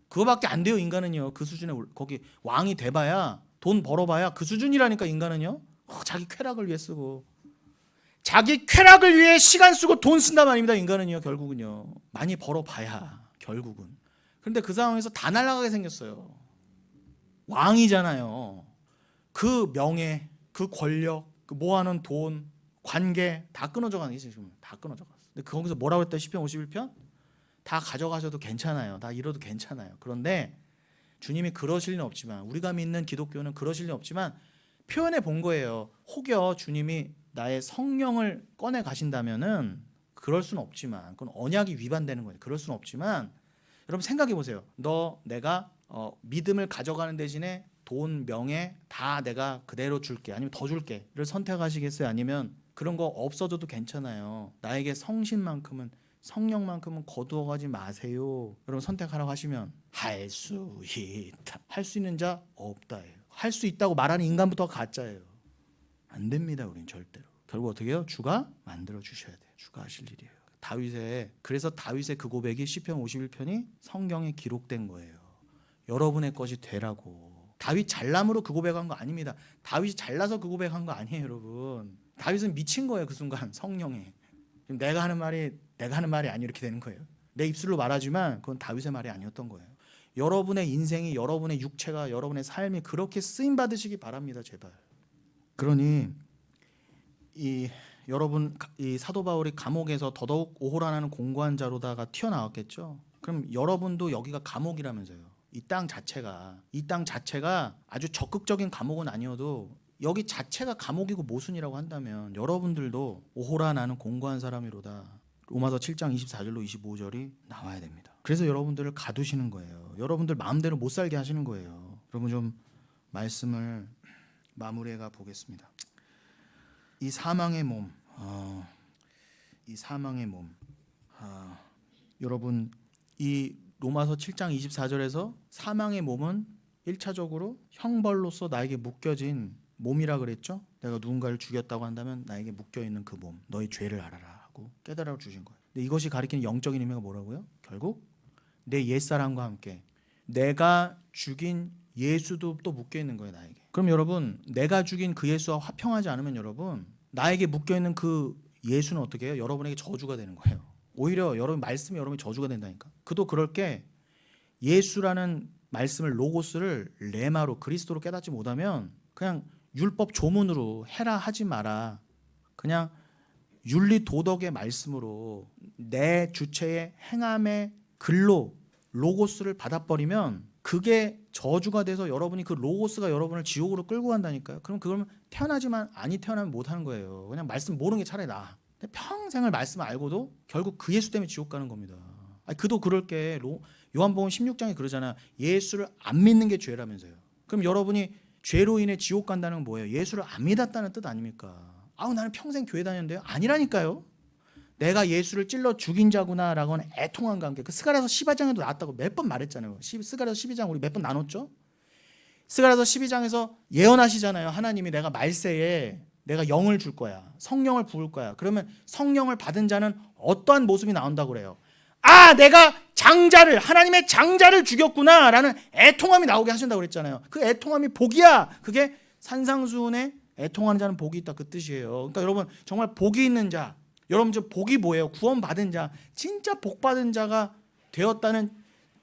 그거밖에 안 돼요. 인간은요. 그 수준에 거기 왕이 돼봐야 돈 벌어봐야 그 수준이라니까. 인간은요. 자기 쾌락을 위해 쓰고 자기 쾌락을 위해 시간 쓰고 돈 쓴단 말입니다. 인간은요. 결국은요. 많이 벌어봐야 결국은. 그런데 그 상황에서 다 날아가게 생겼어요. 왕이잖아요. 그 명예, 그 권력, 그 모아놓은 돈, 관계 다 끊어져 가는 게 지금 다 끊어져 갔어. 근데 거기서 뭐라고 했다? 시편 51편? 다 가져가셔도 괜찮아요. 다 잃어도 괜찮아요. 그런데 주님이 그러실 리는 없지만 우리가 믿는 기독교는 그러실 리는 없지만 표현해 본 거예요. 혹여 주님이 나의 성령을 꺼내 가신다면은 그럴 수는 없지만 그건 언약이 위반되는 거예요. 그럴 수는 없지만 여러분 생각해 보세요. 내가 믿음을 가져가는 대신에 돈, 명예 다 내가 그대로 줄게 아니면 더 줄게를 선택하시겠어요? 아니면 그런 거 없어져도 괜찮아요. 나에게 성신만큼은, 성령만큼은 거두어가지 마세요. 여러분 선택하라고 하시면 할 수 있다. 할 수 있는 자 없다예요. 할 수 있다고 말하는 인간부터 가짜예요. 안 됩니다. 우린 절대로. 결국 어떻게 해요? 주가 만들어 주셔야 돼요. 주가 하실 일이에요. 그래서 다윗의 그 고백이 시편 51편이 성경에 기록된 거예요. 여러분의 것이 되라고. 다윗 잘남으로 그 고백한 거 아닙니다. 다윗이 잘나서 그 고백한 거 아니에요, 여러분. 다윗은 미친 거예요, 그 순간 성령에. 내가 하는 말이 아니 이렇게 되는 거예요. 내 입술로 말하지만 그건 다윗의 말이 아니었던 거예요. 여러분의 인생이, 여러분의 육체가, 여러분의 삶이 그렇게 쓰임 받으시기 바랍니다, 제발. 그러니 여러분 이 사도 바울이 감옥에서 더더욱 오호라나는 공고한 자로다가 튀어나왔겠죠. 그럼 여러분도 여기가 감옥이라면서요. 이 땅 자체가 아주 적극적인 감옥은 아니어도 여기 자체가 감옥이고 모순이라고 한다면 여러분들도 오호라 나는 공고한 사람이로다. 로마서 7장 24절로 25절이 나와야 됩니다. 그래서 여러분들을 가두시는 거예요. 여러분들 마음대로 못 살게 하시는 거예요. 여러분 좀 말씀을 마무리해가 보겠습니다. 이 사망의 몸, 여러분 이 로마서 7장 24절에서 사망의 몸은 1차적으로 형벌로서 나에게 묶여진 몸이라 그랬죠. 내가 누군가를 죽였다고 한다면 나에게 묶여있는 그 몸, 너의 죄를 알아라 하고 깨달아 주신 거예요. 근데 이것이 가리키는 영적인 의미가 뭐라고요? 결국 내 옛사람과 함께 내가 죽인 예수도 또 묶여있는 거예요, 나에게. 그럼 여러분 내가 죽인 그 예수와 화평하지 않으면 여러분 나에게 묶여있는 그 예수는 어떻게 해요? 여러분에게 저주가 되는 거예요. 오히려 여러분 말씀이 여러분이 저주가 된다니까. 그도 그럴 게 예수라는 말씀을 로고스를 레마로 그리스도로 깨닫지 못하면 그냥 율법 조문으로 해라 하지 마라. 그냥 윤리 도덕의 말씀으로 내 주체의 행함의 글로 로고스를 받아버리면 그게 저주가 돼서 여러분이 그 로고스가 여러분을 지옥으로 끌고 간다니까요. 그럼 그걸 태어나지만 아니 태어나면 못하는 거예요. 그냥 말씀 모르는 게 차라리 나아. 평생을 말씀을 알고도 결국 그 예수 때문에 지옥 가는 겁니다. 그도 그럴 게 요한복음 16장에 그러잖아. 예수를 안 믿는 게 죄라면서요. 그럼 여러분이 죄로 인해 지옥 간다는 건 뭐예요? 예수를 안 믿었다는 뜻 아닙니까? 나는 평생 교회 다녔는데요. 아니라니까요. 내가 예수를 찔러 죽인 자구나라고 하는 애통함과 함께 그 스가랴서 12장에도 나왔다고 몇 번 말했잖아요. 스가랴서 12장 우리 몇 번 나눴죠? 스가랴서 12장에서 예언하시잖아요. 하나님이 내가 말세에 내가 영을 줄 거야. 성령을 부을 거야. 그러면 성령을 받은 자는 어떠한 모습이 나온다고 그래요? 내가 하나님의 장자를 죽였구나라는 애통함이 나오게 하신다고 그랬잖아요. 그 애통함이 복이야. 그게 산상수훈에 애통하는 자는 복이 있다 그 뜻이에요. 그러니까 여러분 정말 복이 있는 자, 여러분 저 복이 뭐예요? 구원받은 자, 진짜 복받은 자가 되었다는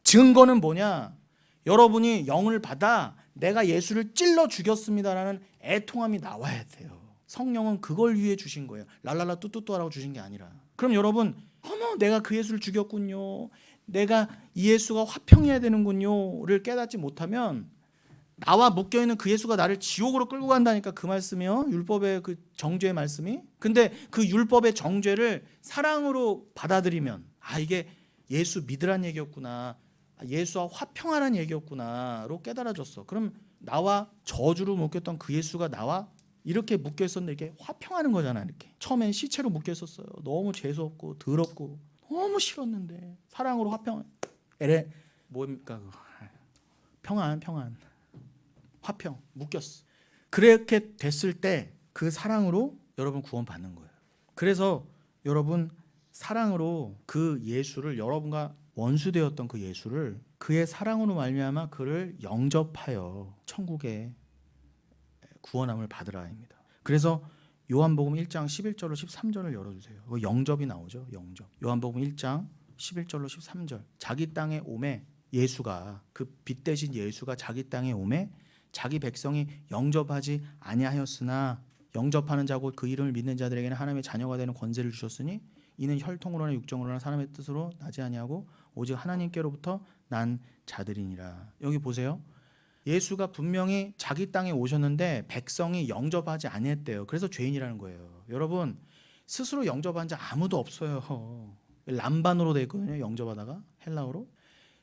증거는 뭐냐? 여러분이 영을 받아 내가 예수를 찔러 죽였습니다라는 애통함이 나와야 돼요. 성령은 그걸 위해 주신 거예요. 랄랄라 뚜뚜뚜하라고 주신 게 아니라. 그럼 여러분 내가 그 예수를 죽였군요. 내가 이 예수가 화평해야 되는군요를 깨닫지 못하면 나와 묶여있는 그 예수가 나를 지옥으로 끌고 간다니까 그 말씀이요. 율법의 그 정죄의 말씀이. 근데 그 율법의 정죄를 사랑으로 받아들이면 이게 예수 믿으란 얘기였구나. 예수와 화평하란 얘기였구나로 깨달아졌어. 그럼 나와 저주로 묶였던 그 예수가 나와 이렇게 묶여 있었는데 이렇게 화평하는 거잖아. 이렇게 처음엔 시체로 묶여 있었어요. 너무 재수없고 더럽고 너무 싫었는데 사랑으로 화평. 뭡니까? 평안. 화평 묶였어. 그렇게 됐을 때 그 사랑으로 여러분 구원 받는 거예요. 그래서 여러분 사랑으로 그 예수를 여러분과 원수되었던 그 예수를 그의 사랑으로 말미암아 그를 영접하여 천국에 구원함을 받으라입니다. 그래서 요한복음 1장 11절로 13절을 열어주세요. 영접이 나오죠. 영접. 요한복음 1장 11절로 13절. 자기 땅에 오매 예수가 그 빛 대신 예수가 자기 땅에 오매 자기 백성이 영접하지 아니하였으나 영접하는 자고 그 이름을 믿는 자들에게는 하나님의 자녀가 되는 권세를 주셨으니 이는 혈통으로나 육정으로나 사람의 뜻으로 나지 아니하고 오직 하나님께로부터 난 자들이니라. 여기 보세요. 예수가 분명히 자기 땅에 오셨는데 백성이 영접하지 아니했대요. 그래서 죄인이라는 거예요. 여러분 스스로 영접한 자 아무도 없어요. 람반으로 되어 있거든요. 영접하다가 헬라어로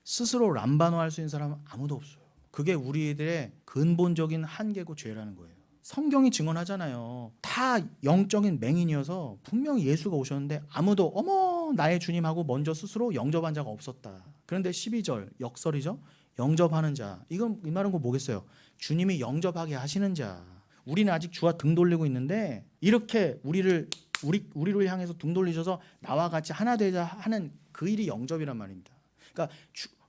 스스로 람반어 할 수 있는 사람은 아무도 없어요. 그게 우리들의 근본적인 한계고 죄라는 거예요. 성경이 증언하잖아요. 다 영적인 맹인이어서 분명히 예수가 오셨는데 아무도 어머 나의 주님하고 먼저 스스로 영접한 자가 없었다. 그런데 12절 역설이죠. 영접하는 자. 이건 이 말은 뭐겠어요? 주님이 영접하게 하시는 자. 우리는 아직 주와 등 돌리고 있는데 이렇게 우리를 향해서 등 돌리셔서 나와 같이 하나 되자 하는 그 일이 영접이란 말입니다. 그러니까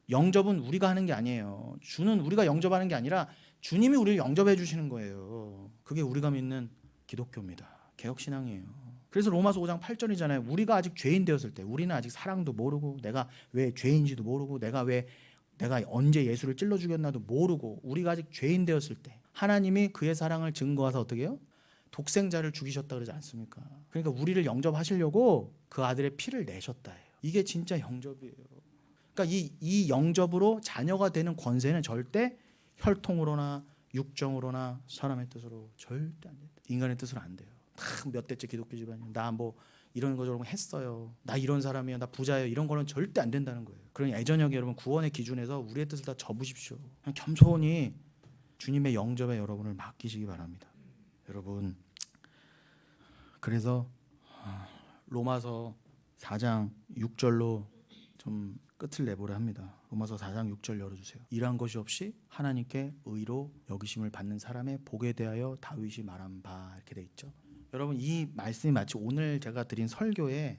영접은 우리가 하는 게 아니에요. 주는 우리가 영접하는 게 아니라 주님이 우리를 영접해 주시는 거예요. 그게 우리가 믿는 기독교입니다. 개혁신앙이에요. 그래서 로마서 5장 8절이잖아요. 우리가 아직 죄인 되었을 때, 우리는 아직 사랑도 모르고 내가 왜 죄인지도 모르고 내가 언제 예수를 찔러 죽였나도 모르고 우리가 아직 죄인 되었을 때 하나님이 그의 사랑을 증거하사 어떻게 해요? 독생자를 죽이셨다 그러지 않습니까? 그러니까 우리를 영접하시려고 그 아들의 피를 내셨다 해요. 이게 진짜 영접이에요. 그러니까 이 영접으로 자녀가 되는 권세는 절대 혈통으로나 육정으로나 사람의 뜻으로 절대 안 돼요. 인간의 뜻으로 안 돼요. 몇 대째 기독교 집안이에요. 나 뭐 이런 거 저런 거 했어요. 나 이런 사람이에요. 나 부자예요. 이런 거는 절대 안 된다는 거예요. 그러니 애저녁에 여러분 구원의 기준에서 우리의 뜻을 다 접으십시오. 그냥 겸손히 주님의 영접에 여러분을 맡기시기 바랍니다. 여러분 그래서 로마서 4장 6절로 좀 끝을 내보려 합니다. 로마서 4장 6절 열어주세요. 일한 것이 없이 하나님께 의로 여기심을 받는 사람의 복에 대하여 다윗이 말한 바 이렇게 돼 있죠. 여러분 이 말씀이 마치 오늘 제가 드린 설교를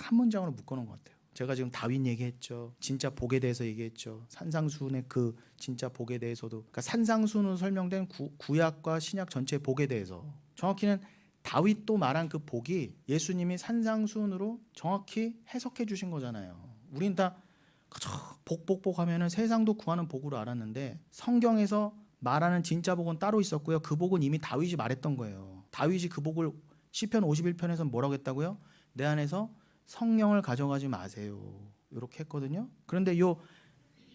한 문장으로 묶어놓은 것 같아요. 제가 지금 다윗 얘기했죠. 진짜 복에 대해서 얘기했죠. 산상수훈의 그 진짜 복에 대해서도 그러니까 산상수훈으로 설명된 구약과 신약 전체의 복에 대해서 정확히는 다윗도 말한 그 복이 예수님이 산상수훈으로 정확히 해석해 주신 거잖아요. 우린 다 복복복 하면은 세상도 구하는 복으로 알았는데 성경에서 말하는 진짜 복은 따로 있었고요. 그 복은 이미 다윗이 말했던 거예요. 다윗이 그 복을 시편 51편에서 뭐라고 했다고요? 내 안에서 성령을 가져가지 마세요. 이렇게 했거든요. 그런데 요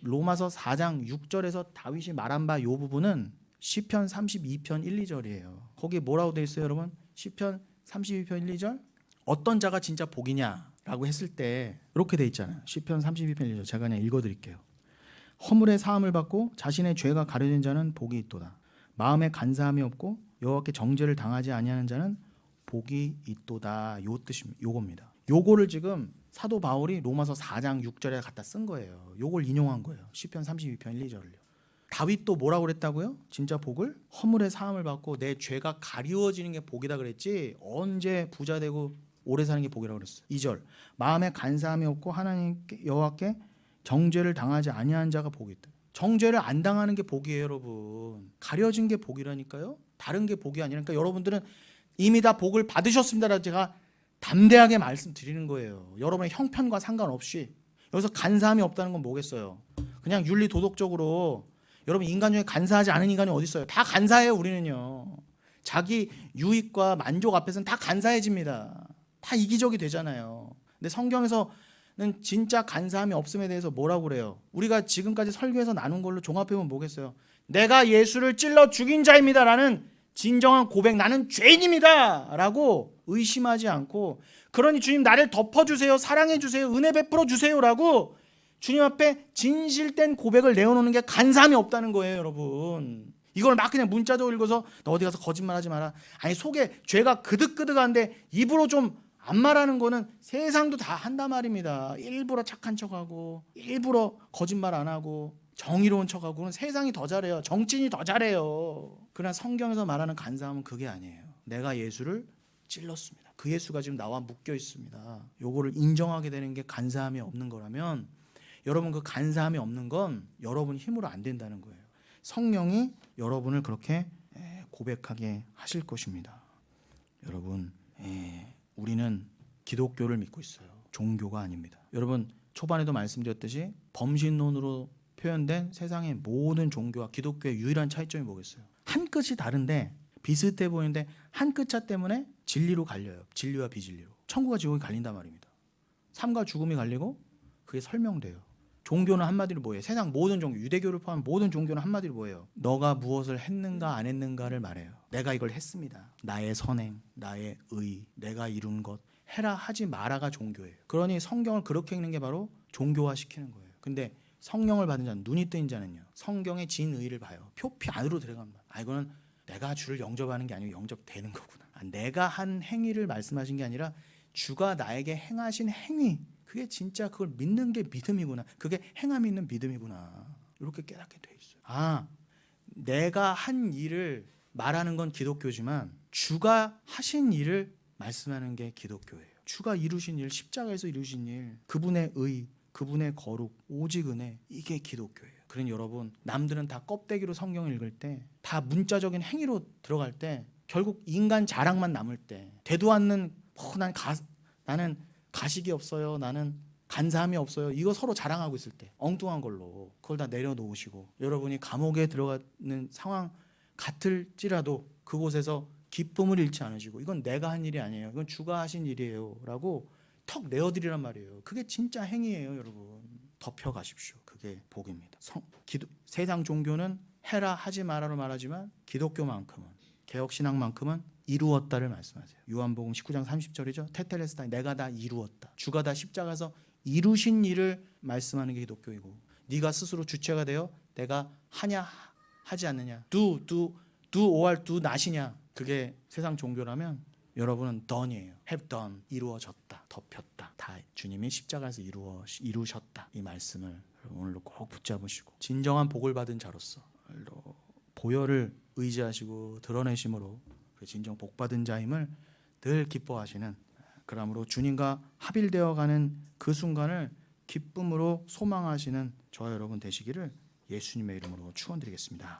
로마서 4장 6절에서 다윗이 말한 바 요 부분은 시편 32편 1, 2절이에요. 거기 뭐라고 돼 있어요, 여러분? 시편 32편 1, 2절 어떤 자가 진짜 복이냐라고 했을 때 이렇게 돼 있잖아요. 시편 32편 1, 2절 제가 그냥 읽어드릴게요. 허물의 사함을 받고 자신의 죄가 가려진 자는 복이 있도다. 마음에 간사함이 없고 여호와께 정죄를 당하지 아니하는 자는 복이 있도다. 요 뜻입니다. 요겁니다. 요거를 지금 사도 바울이 로마서 4장 6절에 갖다 쓴 거예요. 요걸 인용한 거예요. 시편 32편 1, 2절을요. 다윗도 뭐라고 그랬다고요? 진짜 복을 허물의 사함을 받고 내 죄가 가리워지는 게 복이다 그랬지 언제 부자 되고 오래 사는 게 복이라고 그랬어요. 2절 마음에 간사함이 없고 하나님께 여호와께 정죄를 당하지 아니한 자가 복이 있다. 정죄를 안 당하는 게 복이에요, 여러분. 가려진 게 복이라니까요. 다른 게 복이 아니라니까. 여러분들은 이미 다 복을 받으셨습니다라고 제가 담대하게 말씀드리는 거예요. 여러분의 형편과 상관없이. 여기서 간사함이 없다는 건 뭐겠어요? 그냥 윤리 도덕적으로 여러분 인간 중에 간사하지 않은 인간이 어디 있어요? 다 간사해요. 우리는요. 자기 유익과 만족 앞에서는 다 간사해집니다. 다 이기적이 되잖아요. 근데 성경에서는 진짜 간사함이 없음에 대해서 뭐라고 그래요? 우리가 지금까지 설교에서 나눈 걸로 종합해보면 뭐겠어요? 내가 예수를 찔러 죽인 자입니다 라는 진정한 고백, 나는 죄인입니다 라고 의심하지 않고, 그러니 주님 나를 덮어주세요, 사랑해주세요, 은혜 베풀어주세요 라고 주님 앞에 진실된 고백을 내어놓는 게 간사함이 없다는 거예요, 여러분. 이걸 막 그냥 문자적으로 읽어서 너 어디 가서 거짓말하지 마라. 아니 속에 죄가 그득그득한데 입으로 좀 안 말하는 거는 세상도 다 한단 말입니다. 일부러 착한 척하고 일부러 거짓말 안 하고 정의로운 척하고는 세상이 더 잘해요. 정치인이 더 잘해요. 그러나 성경에서 말하는 간사함은 그게 아니에요. 내가 예수를 찔렀습니다. 그 예수가 지금 나와 묶여 있습니다. 요거를 인정하게 되는 게 간사함이 없는 거라면, 여러분 그 간사함이 없는 건 여러분 힘으로 안 된다는 거예요. 성령이 여러분을 그렇게 고백하게 하실 것입니다. 여러분, 우리는 기독교를 믿고 있어요. 종교가 아닙니다. 여러분 초반에도 말씀드렸듯이 범신론으로 표현된 세상의 모든 종교와 기독교의 유일한 차이점이 뭐겠어요? 한 끝이 다른데 비슷해 보이는데 한 끝차 때문에 진리로 갈려요. 진리와 비진리로. 천국과 지옥이 갈린단 말입니다. 삶과 죽음이 갈리고 그게 설명돼요. 종교는 한마디로 뭐예요? 세상 모든 종교, 유대교를 포함한 모든 종교는 한마디로 뭐예요? 너가 무엇을 했는가 안 했는가를 말해요. 내가 이걸 했습니다. 나의 선행, 나의 의, 내가 이룬 것, 해라 하지 마라가 종교예요. 그러니 성경을 그렇게 읽는 게 바로 종교화시키는 거예요. 근데 성령을 받은 자는, 눈이 뜨인 자는요, 성경의 진의를 봐요. 표피 안으로 들어갑니다. 이거는 내가 주를 영접하는 게 아니고 영접되는 거구나. 내가 한 행위를 말씀하신 게 아니라 주가 나에게 행하신 행위, 그게 진짜 그걸 믿는 게 믿음이구나. 그게 행함이 있는 믿음이구나. 이렇게 깨닫게 돼 있어요. 내가 한 일을 말하는 건 기독교지만 주가 하신 일을 말씀하는 게 기독교예요. 주가 이루신 일, 십자가에서 이루신 일, 그분의 의, 그분의 거룩, 오직 은혜, 이게 기독교예요. 그러니 여러분, 남들은 다 껍데기로 성경을 읽을 때, 다 문자적인 행위로 들어갈 때, 결국 인간 자랑만 남을 때, 되도 않는 나는 가식이 없어요, 나는 간사함이 없어요, 이거 서로 자랑하고 있을 때 엉뚱한 걸로 그걸 다 내려놓으시고, 여러분이 감옥에 들어가는 상황 같을지라도 그곳에서 기쁨을 잃지 않으시고, 이건 내가 한 일이 아니에요, 이건 주가 하신 일이에요 라고 턱 내어드리란 말이에요. 그게 진짜 행위예요. 여러분, 덮여가십시오. 그게 복입니다. 세상 종교는 해라 하지 마라로 말하지만 기독교만큼은, 개혁신앙만큼은 이루었다를 말씀하세요. 요한복음 19장 30절이죠. 테텔레스타이, 내가 다 이루었다. 주가 다 십자가에서 이루신 일을 말씀하는 게 기독교이고, 네가 스스로 주체가 되어 내가 하냐 하지 않느냐, do or do not이냐, 그게 세상 종교라면 여러분은 done이에요. have done, 이루어졌다, 덮였다, 다 주님이 십자가에서 이루셨다. 이 말씀을 오늘로 꼭 붙잡으시고, 진정한 복을 받은 자로서 보혈을 의지하시고 드러내심으로 그 진정 복 받은 자임을 늘 기뻐하시는, 그러므로 주님과 합일되어가는 그 순간을 기쁨으로 소망하시는 저와 여러분 되시기를 예수님의 이름으로 축원드리겠습니다.